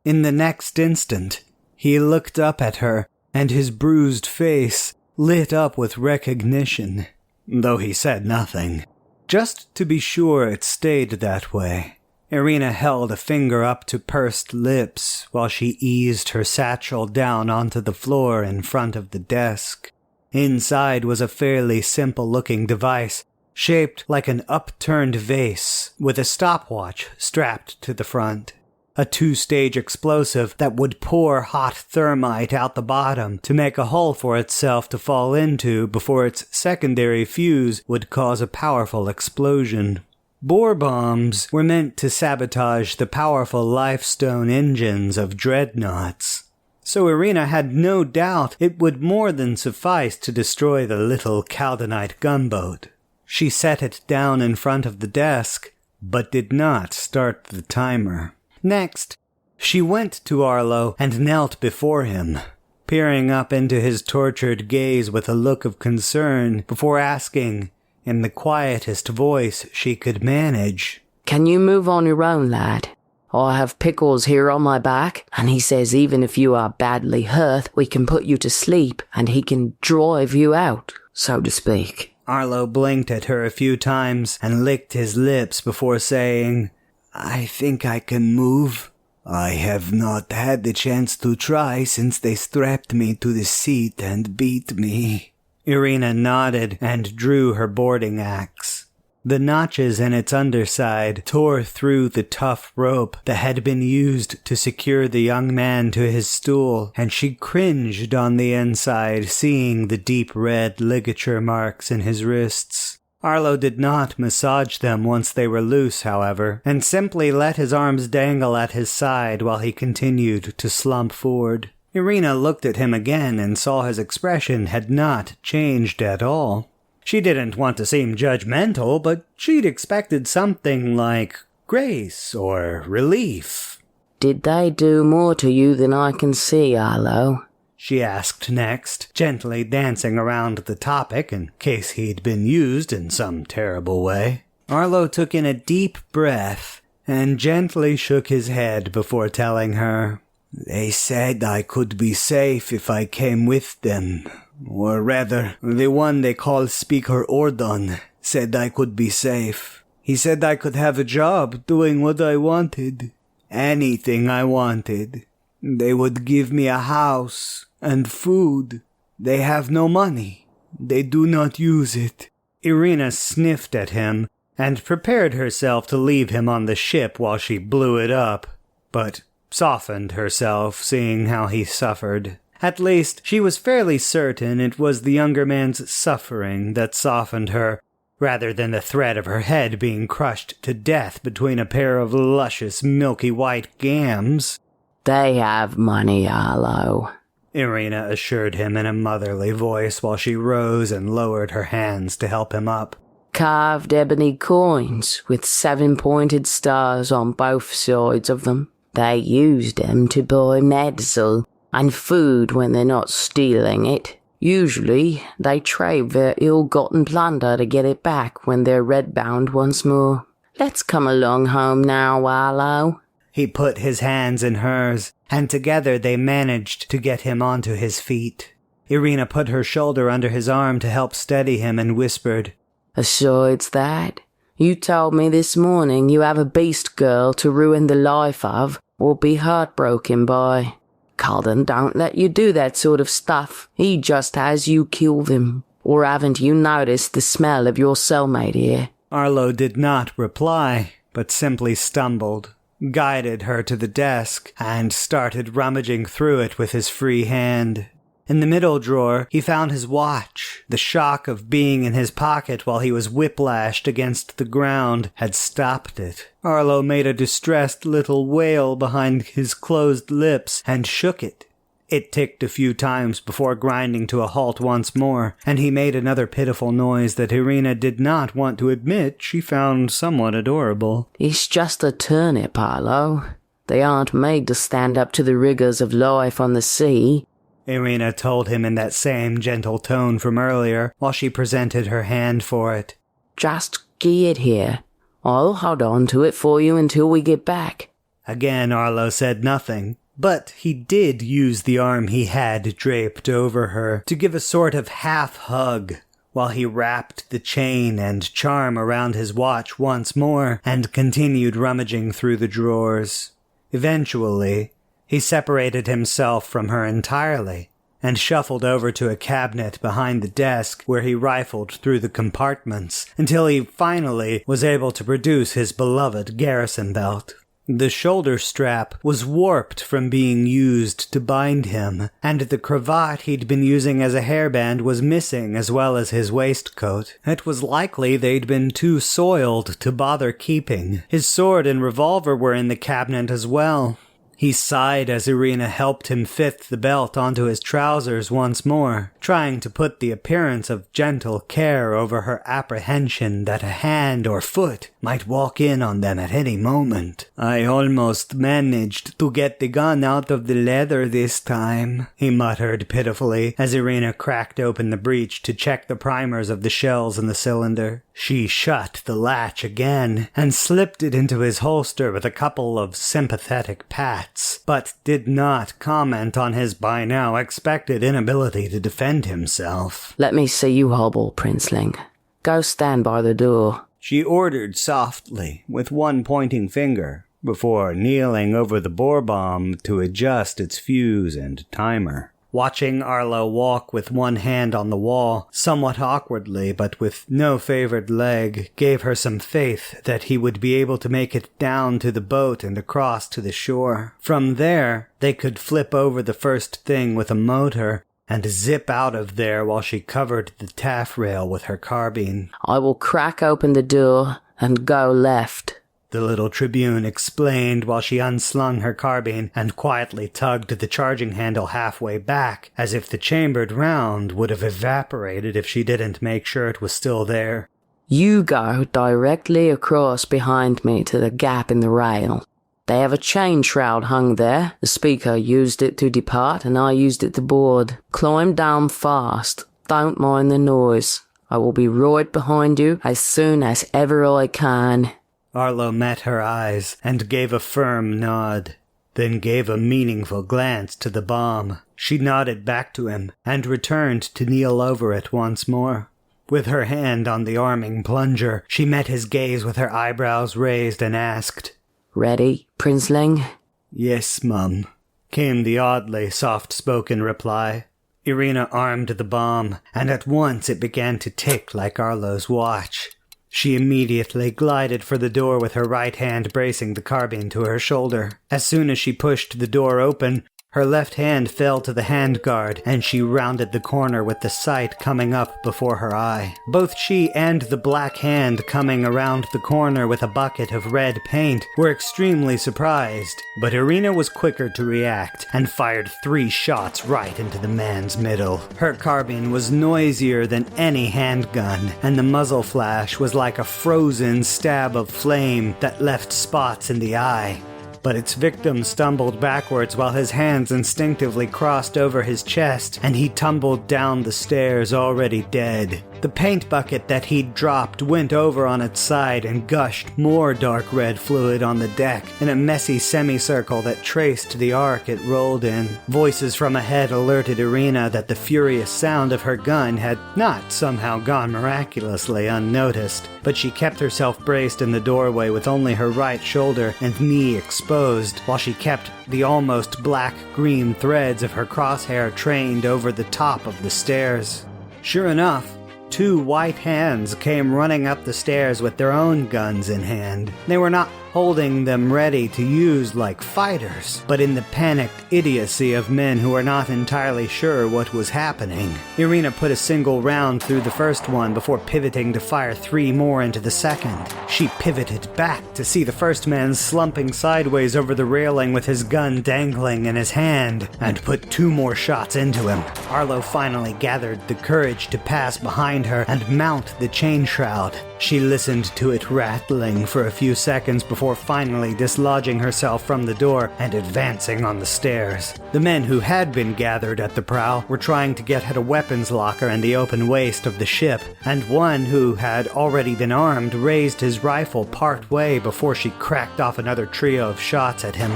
In the next instant, he looked up at her, and his bruised face lit up with recognition, though he said nothing. Just to be sure it stayed that way, Irina held a finger up to pursed lips while she eased her satchel down onto the floor in front of the desk. Inside was a fairly simple-looking device, shaped like an upturned vase, with a stopwatch strapped to the front. A 2-stage explosive that would pour hot thermite out the bottom to make a hole for itself to fall into before its secondary fuse would cause a powerful explosion. Bohr bombs were meant to sabotage the powerful lifestone engines of dreadnoughts, so Irina had no doubt it would more than suffice to destroy the little Chaldeanite gunboat. She set it down in front of the desk, but did not start the timer. Next, she went to Arlo and knelt before him. peering up into his tortured gaze with a look of concern before asking, in the quietest voice she could manage, "Can you move on your own, lad? I have Pickles here on my back, and he says even if you are badly hurt, we can put you to sleep, and he can drive you out, so to speak." Arlo blinked at her a few times and licked his lips before saying, "I think I can move. I have not had the chance to try since they strapped me to the seat and beat me." Irina nodded and drew her boarding axe. The notches in its underside tore through the tough rope that had been used to secure the young man to his stool, and she cringed on the inside, seeing the deep red ligature marks in his wrists. Arlo did not massage them once they were loose, however, and simply let his arms dangle at his side while he continued to slump forward. Irina looked at him again and saw his expression had not changed at all. She didn't want to seem judgmental, but she'd expected something like grace or relief. "Did they do more to you than I can see, Arlo?" she asked next, gently dancing around the topic in case he'd been used in some terrible way. Arlo took in a deep breath and gently shook his head before telling her, "They said I could be safe if I came with them. Or rather, the one they call Speaker Ordon said I could be safe. He said I could have a job doing what I wanted. Anything I wanted. They would give me a house and food. They have no money. They do not use it." Irina sniffed at him and prepared herself to leave him on the ship while she blew it up, but softened herself seeing how he suffered. At least, she was fairly certain it was the younger man's suffering that softened her, rather than the threat of her head being crushed to death between a pair of luscious milky white gams. "They have money, Arlo," Irina assured him in a motherly voice while she rose and lowered her hands to help him up. "Carved ebony coins with 7-pointed stars on both sides of them. They use them to buy medicine and food when they're not stealing it. Usually, they trade their ill-gotten plunder to get it back when they're red-bound once more. Let's come along home now, Arlo." He put his hands in hers, and together they managed to get him onto his feet. Irina put her shoulder under his arm to help steady him and whispered, "Besides that, you told me this morning you have a beast girl to ruin the life of or be heartbroken by. Calden don't let you do that sort of stuff. He just has you kill them. Or haven't you noticed the smell of your cellmate here?" Arlo did not reply, but simply stumbled, guided her to the desk, and started rummaging through it with his free hand. In the middle drawer, he found his watch. The shock of being in his pocket while he was whiplashed against the ground had stopped it. Arlo made a distressed little wail behind his closed lips and shook it. It ticked a few times before grinding to a halt once more, and he made another pitiful noise that Irina did not want to admit she found somewhat adorable. "It's just a turnip, Arlo. They aren't made to stand up to the rigors of life on the sea," Irina told him in that same gentle tone from earlier while she presented her hand for it. "Just gee it here. I'll hold on to it for you until we get back." Again Arlo said nothing, but he did use the arm he had draped over her to give a sort of half-hug while he wrapped the chain and charm around his watch once more and continued rummaging through the drawers. Eventually, he separated himself from her entirely and shuffled over to a cabinet behind the desk where he rifled through the compartments until he finally was able to produce his beloved garrison belt. The shoulder strap was warped from being used to bind him, and the cravat he'd been using as a hairband was missing as well as his waistcoat. It was likely they'd been too soiled to bother keeping. His sword and revolver were in the cabinet as well. He sighed as Irina helped him fit the belt onto his trousers once more, trying to put the appearance of gentle care over her apprehension that a hand or foot might walk in on them at any moment. "I almost managed to get the gun out of the leather this time," he muttered pitifully as Irina cracked open the breech to check the primers of the shells in the cylinder. She shut the latch again and slipped it into his holster with a couple of sympathetic pats, but did not comment on his by now expected inability to defend himself. "Let me see you hobble, Princeling. Go stand by the door," she ordered softly, with one pointing finger, before kneeling over the bore bomb to adjust its fuse and timer. Watching Arlo walk with one hand on the wall, somewhat awkwardly but with no favored leg, gave her some faith that he would be able to make it down to the boat and across to the shore. From there, they could flip over the first thing with a motor and zip out of there while she covered the taffrail with her carbine. "I will crack open the door and go left," the little Tribune explained while she unslung her carbine and quietly tugged the charging handle halfway back, as if the chambered round would have evaporated if she didn't make sure it was still there. "You go directly across behind me to the gap in the rail. They have a chain shroud hung there. The speaker used it to depart and I used it to board. Climb down fast. Don't mind the noise. I will be right behind you as soon as ever I can." Arlo met her eyes and gave a firm nod, then gave a meaningful glance to the bomb. She nodded back to him and returned to kneel over it once more. With her hand on the arming plunger, she met his gaze with her eyebrows raised and asked, "Ready, Princeling?" "Yes, Mum," came the oddly soft-spoken reply. Irina armed the bomb, and at once it began to tick like Arlo's watch. She immediately glided for the door with her right hand bracing the carbine to her shoulder. As soon as she pushed the door open, her left hand fell to the handguard, and she rounded the corner with the sight coming up before her eye. Both she and the black hand coming around the corner with a bucket of red paint were extremely surprised, but Irina was quicker to react and fired 3 shots right into the man's middle. Her carbine was noisier than any handgun, and the muzzle flash was like a frozen stab of flame that left spots in the eye. But its victim stumbled backwards while his hands instinctively crossed over his chest, and he tumbled down the stairs already dead. The paint bucket that he'd dropped went over on its side and gushed more dark red fluid on the deck in a messy semicircle that traced the arc it rolled in. Voices from ahead alerted Irina that the furious sound of her gun had not somehow gone miraculously unnoticed, but she kept herself braced in the doorway with only her right shoulder and knee exposed, while she kept the almost black-green threads of her crosshair trained over the top of the stairs. Sure enough, 2 white hands came running up the stairs with their own guns in hand. They were not holding them ready to use like fighters, but in the panicked idiocy of men who were not entirely sure what was happening. Irina put a single round through the first one before pivoting to fire 3 more into the second. She pivoted back to see the first man slumping sideways over the railing with his gun dangling in his hand, and put 2 more shots into him. Arlo finally gathered the courage to pass behind her and mount the chain shroud. She listened to it rattling for a few seconds before finally dislodging herself from the door and advancing on the stairs. The men who had been gathered at the prow were trying to get at a weapons locker in the open waist of the ship, and one who had already been armed raised his rifle part way before she cracked off another trio of shots at him.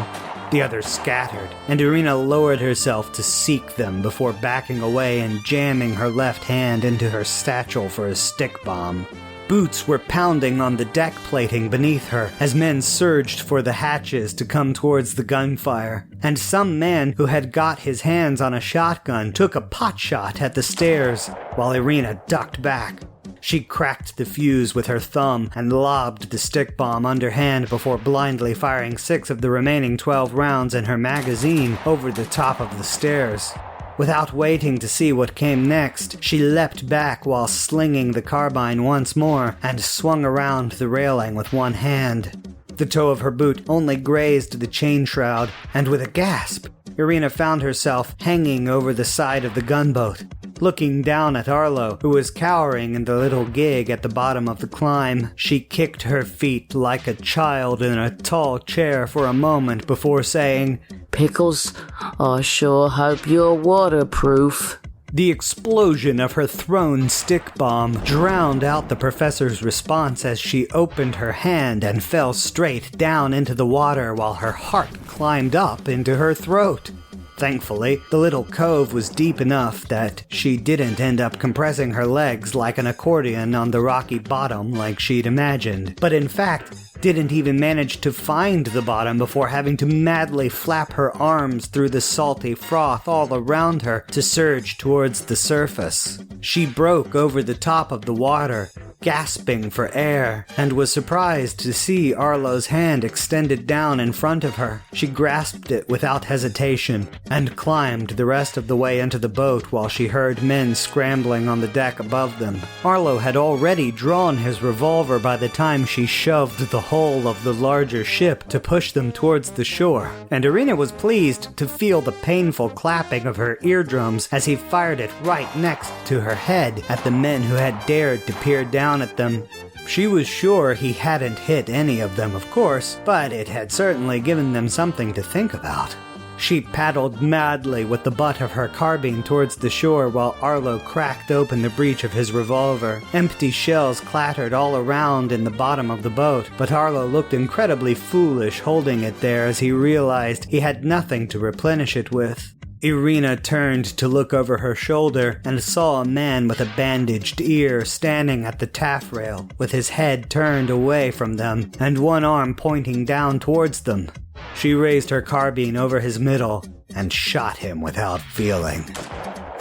The others scattered, and Irina lowered herself to seek them before backing away and jamming her left hand into her satchel for a stick bomb. Boots were pounding on the deck plating beneath her as men surged for the hatches to come towards the gunfire, and some man who had got his hands on a shotgun took a pot shot at the stairs while Irina ducked back. She cracked the fuse with her thumb and lobbed the stick bomb underhand before blindly firing 6 of the remaining 12 rounds in her magazine over the top of the stairs. Without waiting to see what came next, she leapt back while slinging the carbine once more and swung around the railing with one hand. The toe of her boot only grazed the chain shroud, and with a gasp, Irina found herself hanging over the side of the gunboat, looking down at Arlo, who was cowering in the little gig at the bottom of the climb. She kicked her feet like a child in a tall chair for a moment before saying, "Pickles, I sure hope you're waterproof." The explosion of her thrown stick bomb drowned out the professor's response as she opened her hand and fell straight down into the water while her heart climbed up into her throat. Thankfully, the little cove was deep enough that she didn't end up compressing her legs like an accordion on the rocky bottom like she'd imagined, but in fact, didn't even manage to find the bottom before having to madly flap her arms through the salty froth all around her to surge towards the surface. She broke over the top of the water, gasping for air, and was surprised to see Arlo's hand extended down in front of her. She grasped it without hesitation and climbed the rest of the way into the boat while she heard men scrambling on the deck above them. Arlo had already drawn his revolver by the time she shoved the hull of the larger ship to push them towards the shore, and Irina was pleased to feel the painful clapping of her eardrums as he fired it right next to her head at the men who had dared to peer down at them. She was sure he hadn't hit any of them, of course, but it had certainly given them something to think about. She paddled madly with the butt of her carbine towards the shore while Arlo cracked open the breech of his revolver. Empty shells clattered all around in the bottom of the boat, but Arlo looked incredibly foolish holding it there as he realized he had nothing to replenish it with. Irina turned to look over her shoulder and saw a man with a bandaged ear standing at the taffrail, with his head turned away from them and one arm pointing down towards them. She raised her carbine over his middle and shot him without feeling.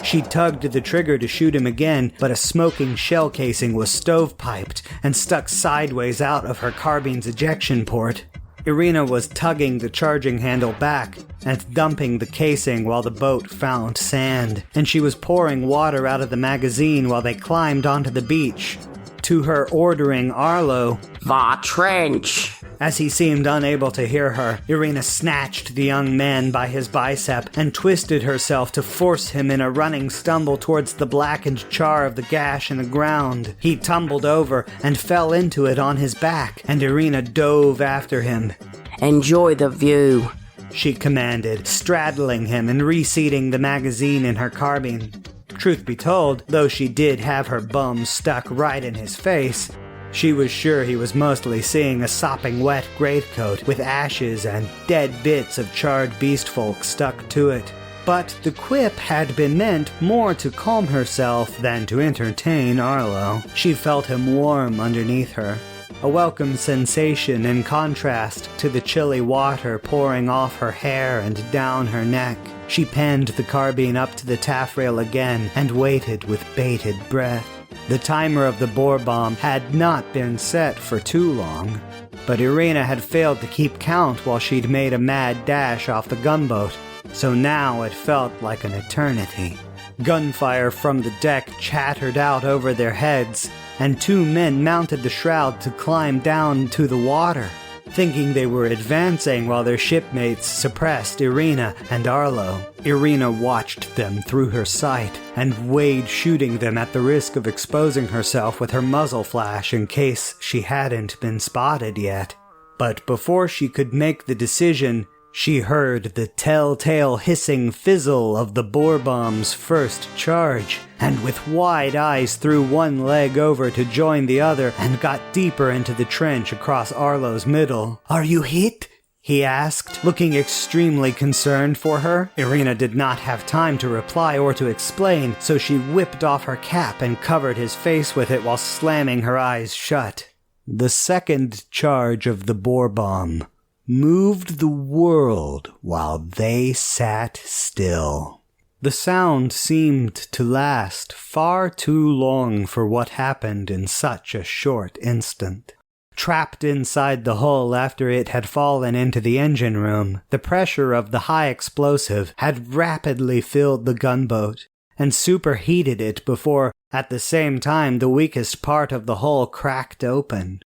She tugged the trigger to shoot him again, but a smoking shell casing was stovepiped and stuck sideways out of her carbine's ejection port. Irina was tugging the charging handle back and dumping the casing while the boat found sand, and she was pouring water out of the magazine while they climbed onto the beach. To her ordering Arlo, "Va trench!" As he seemed unable to hear her, Irina snatched the young man by his bicep and twisted herself to force him in a running stumble towards the blackened char of the gash in the ground. He tumbled over and fell into it on his back, and Irina dove after him. "Enjoy the view," she commanded, straddling him and reseating the magazine in her carbine. Truth be told, though she did have her bum stuck right in his face, she was sure he was mostly seeing a sopping wet greatcoat with ashes and dead bits of charred beastfolk stuck to it. But the quip had been meant more to calm herself than to entertain Arlo. She felt him warm underneath her, a welcome sensation in contrast to the chilly water pouring off her hair and down her neck. She panned the carbine up to the taffrail again and waited with bated breath. The timer of the bore bomb had not been set for too long, but Irina had failed to keep count while she'd made a mad dash off the gunboat, so now it felt like an eternity. Gunfire from the deck chattered out over their heads, and two men mounted the shroud to climb down to the water, thinking they were advancing while their shipmates suppressed Irina and Arlo. Irina watched them through her sight and weighed shooting them at the risk of exposing herself with her muzzle flash in case she hadn't been spotted yet. But before she could make the decision, she heard the telltale hissing fizzle of the bore bomb's first charge, and with wide eyes threw one leg over to join the other and got deeper into the trench across Arlo's middle. "Are you hit?" he asked, looking extremely concerned for her. Irina did not have time to reply or to explain, so she whipped off her cap and covered his face with it while slamming her eyes shut. The second charge of the bore bomb moved the world while they sat still. The sound seemed to last far too long for what happened in such a short instant. Trapped inside the hull after it had fallen into the engine room, the pressure of the high explosive had rapidly filled the gunboat and superheated it before, at the same time, the weakest part of the hull cracked open.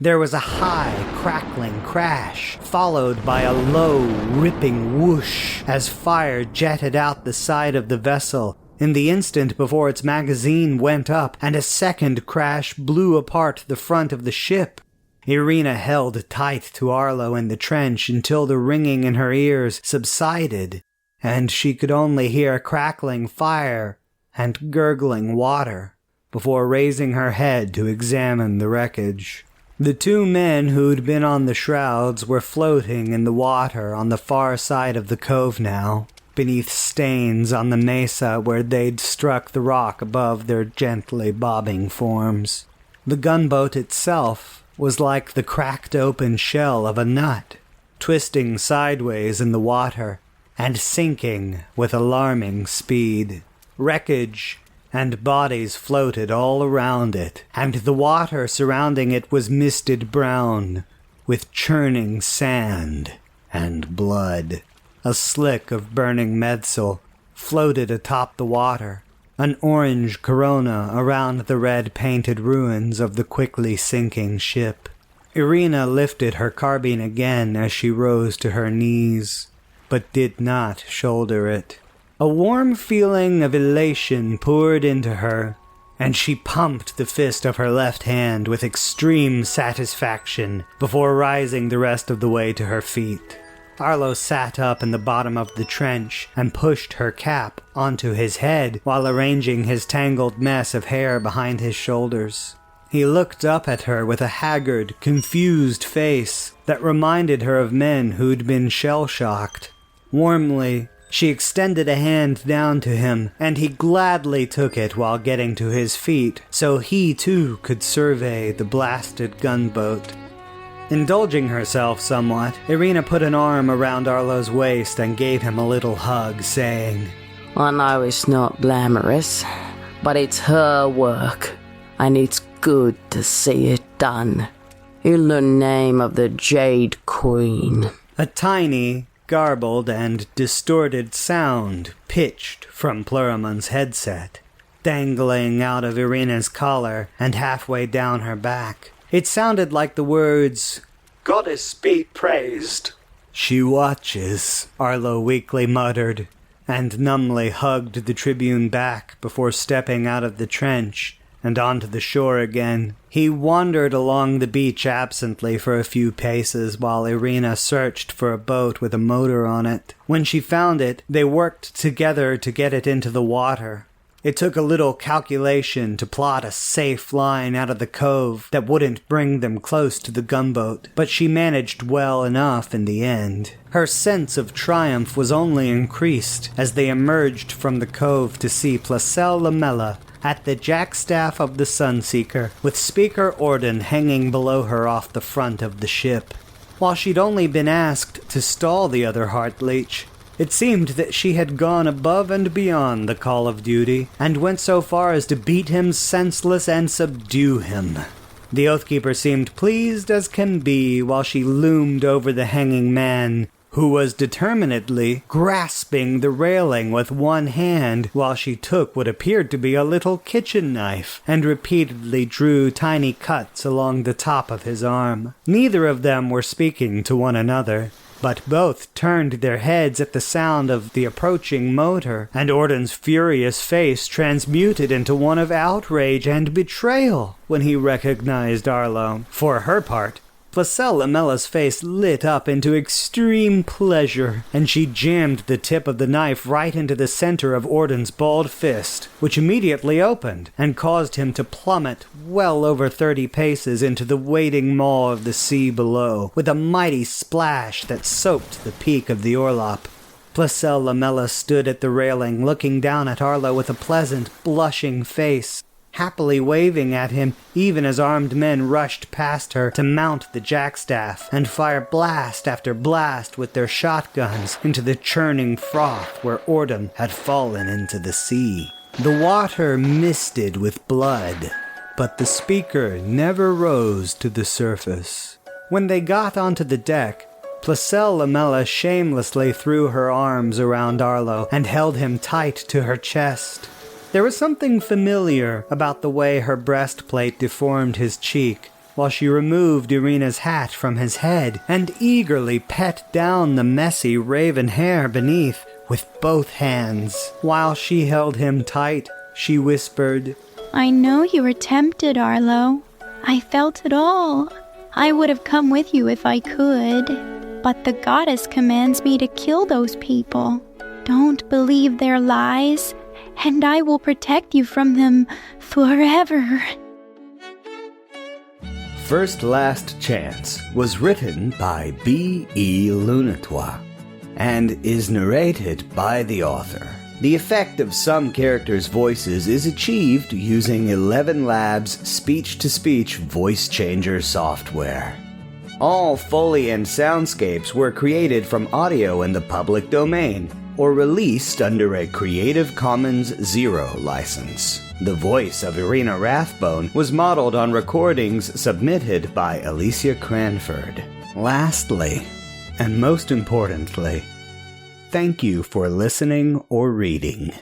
There was a high, crackling crash, followed by a low, ripping whoosh as fire jetted out the side of the vessel in the instant before its magazine went up, and a second crash blew apart the front of the ship. Irina held tight to Arlo in the trench until the ringing in her ears subsided, and she could only hear crackling fire and gurgling water before raising her head to examine the wreckage. The two men who'd been on the shrouds were floating in the water on the far side of the cove now, beneath stains on the mesa where they'd struck the rock above their gently bobbing forms. The gunboat itself was like the cracked open shell of a nut, twisting sideways in the water and sinking with alarming speed. Wreckage and bodies floated all around it, and the water surrounding it was misted brown, with churning sand and blood. A slick of burning metzel floated atop the water, an orange corona around the red-painted ruins of the quickly sinking ship. Irina lifted her carbine again as she rose to her knees, but did not shoulder it. A warm feeling of elation poured into her, and she pumped the fist of her left hand with extreme satisfaction before rising the rest of the way to her feet. Arlo sat up in the bottom of the trench and pushed her cap onto his head while arranging his tangled mess of hair behind his shoulders. He looked up at her with a haggard, confused face that reminded her of men who'd been shell-shocked. Warmly, she extended a hand down to him, and he gladly took it while getting to his feet, so he too could survey the blasted gunboat. Indulging herself somewhat, Irina put an arm around Arlo's waist and gave him a little hug, saying, I know it's not glamorous, but it's her work, and it's good to see it done. In the name of the Jade Queen. A tiny, garbled and distorted sound pitched from Plurimon's headset, dangling out of Irina's collar and halfway down her back. It sounded like the words, "Goddess be praised." "She watches," Arlo weakly muttered, and numbly hugged the Tribune back before stepping out of the trench and onto the shore again. He wandered along the beach absently for a few paces while Irina searched for a boat with a motor on it. When she found it, they worked together to get it into the water. It took a little calculation to plot a safe line out of the cove that wouldn't bring them close to the gunboat, but she managed well enough in the end. Her sense of triumph was only increased as they emerged from the cove to see Placelle Lamella at the jackstaff of the Sunseeker, with Speaker Orden hanging below her off the front of the ship. While she'd only been asked to stall the other Heartleech, it seemed that she had gone above and beyond the call of duty, and went so far as to beat him senseless and subdue him. The Oathkeeper seemed pleased as can be while she loomed over the hanging man, who was determinedly grasping the railing with one hand while she took what appeared to be a little kitchen knife and repeatedly drew tiny cuts along the top of his arm. Neither of them were speaking to one another, but both turned their heads at the sound of the approaching motor, and Orden's furious face transmuted into one of outrage and betrayal when he recognized Arlo. For her part, Placelle Lamella's face lit up into extreme pleasure, and she jammed the tip of the knife right into the center of Orden's balled fist, which immediately opened and caused him to plummet well over 30 paces into the waiting maw of the sea below, with a mighty splash that soaked the peak of the orlop. Placelle Lamella stood at the railing, looking down at Arlo with a pleasant, blushing face, happily waving at him even as armed men rushed past her to mount the jackstaff and fire blast after blast with their shotguns into the churning froth where Orden had fallen into the sea. The water misted with blood, but the speaker never rose to the surface. When they got onto the deck, Placelle Lamella shamelessly threw her arms around Arlo and held him tight to her chest. There was something familiar about the way her breastplate deformed his cheek, while she removed Irina's hat from his head and eagerly pet down the messy raven hair beneath with both hands. While she held him tight, she whispered, I know you were tempted, Arlo. I felt it all. I would have come with you if I could, but the goddess commands me to kill those people. Don't believe their lies, and I will protect you from them forever. First Last Chance was written by B.E. Lunatois and is narrated by the author. The effect of some characters' voices is achieved using 11 Labs speech-to-speech voice changer software. All Foley and soundscapes were created from audio in the public domain or released under a Creative Commons Zero license. The voice of Irina Rathbone was modeled on recordings submitted by Alicia Cranford. Lastly, and most importantly, thank you for listening or reading.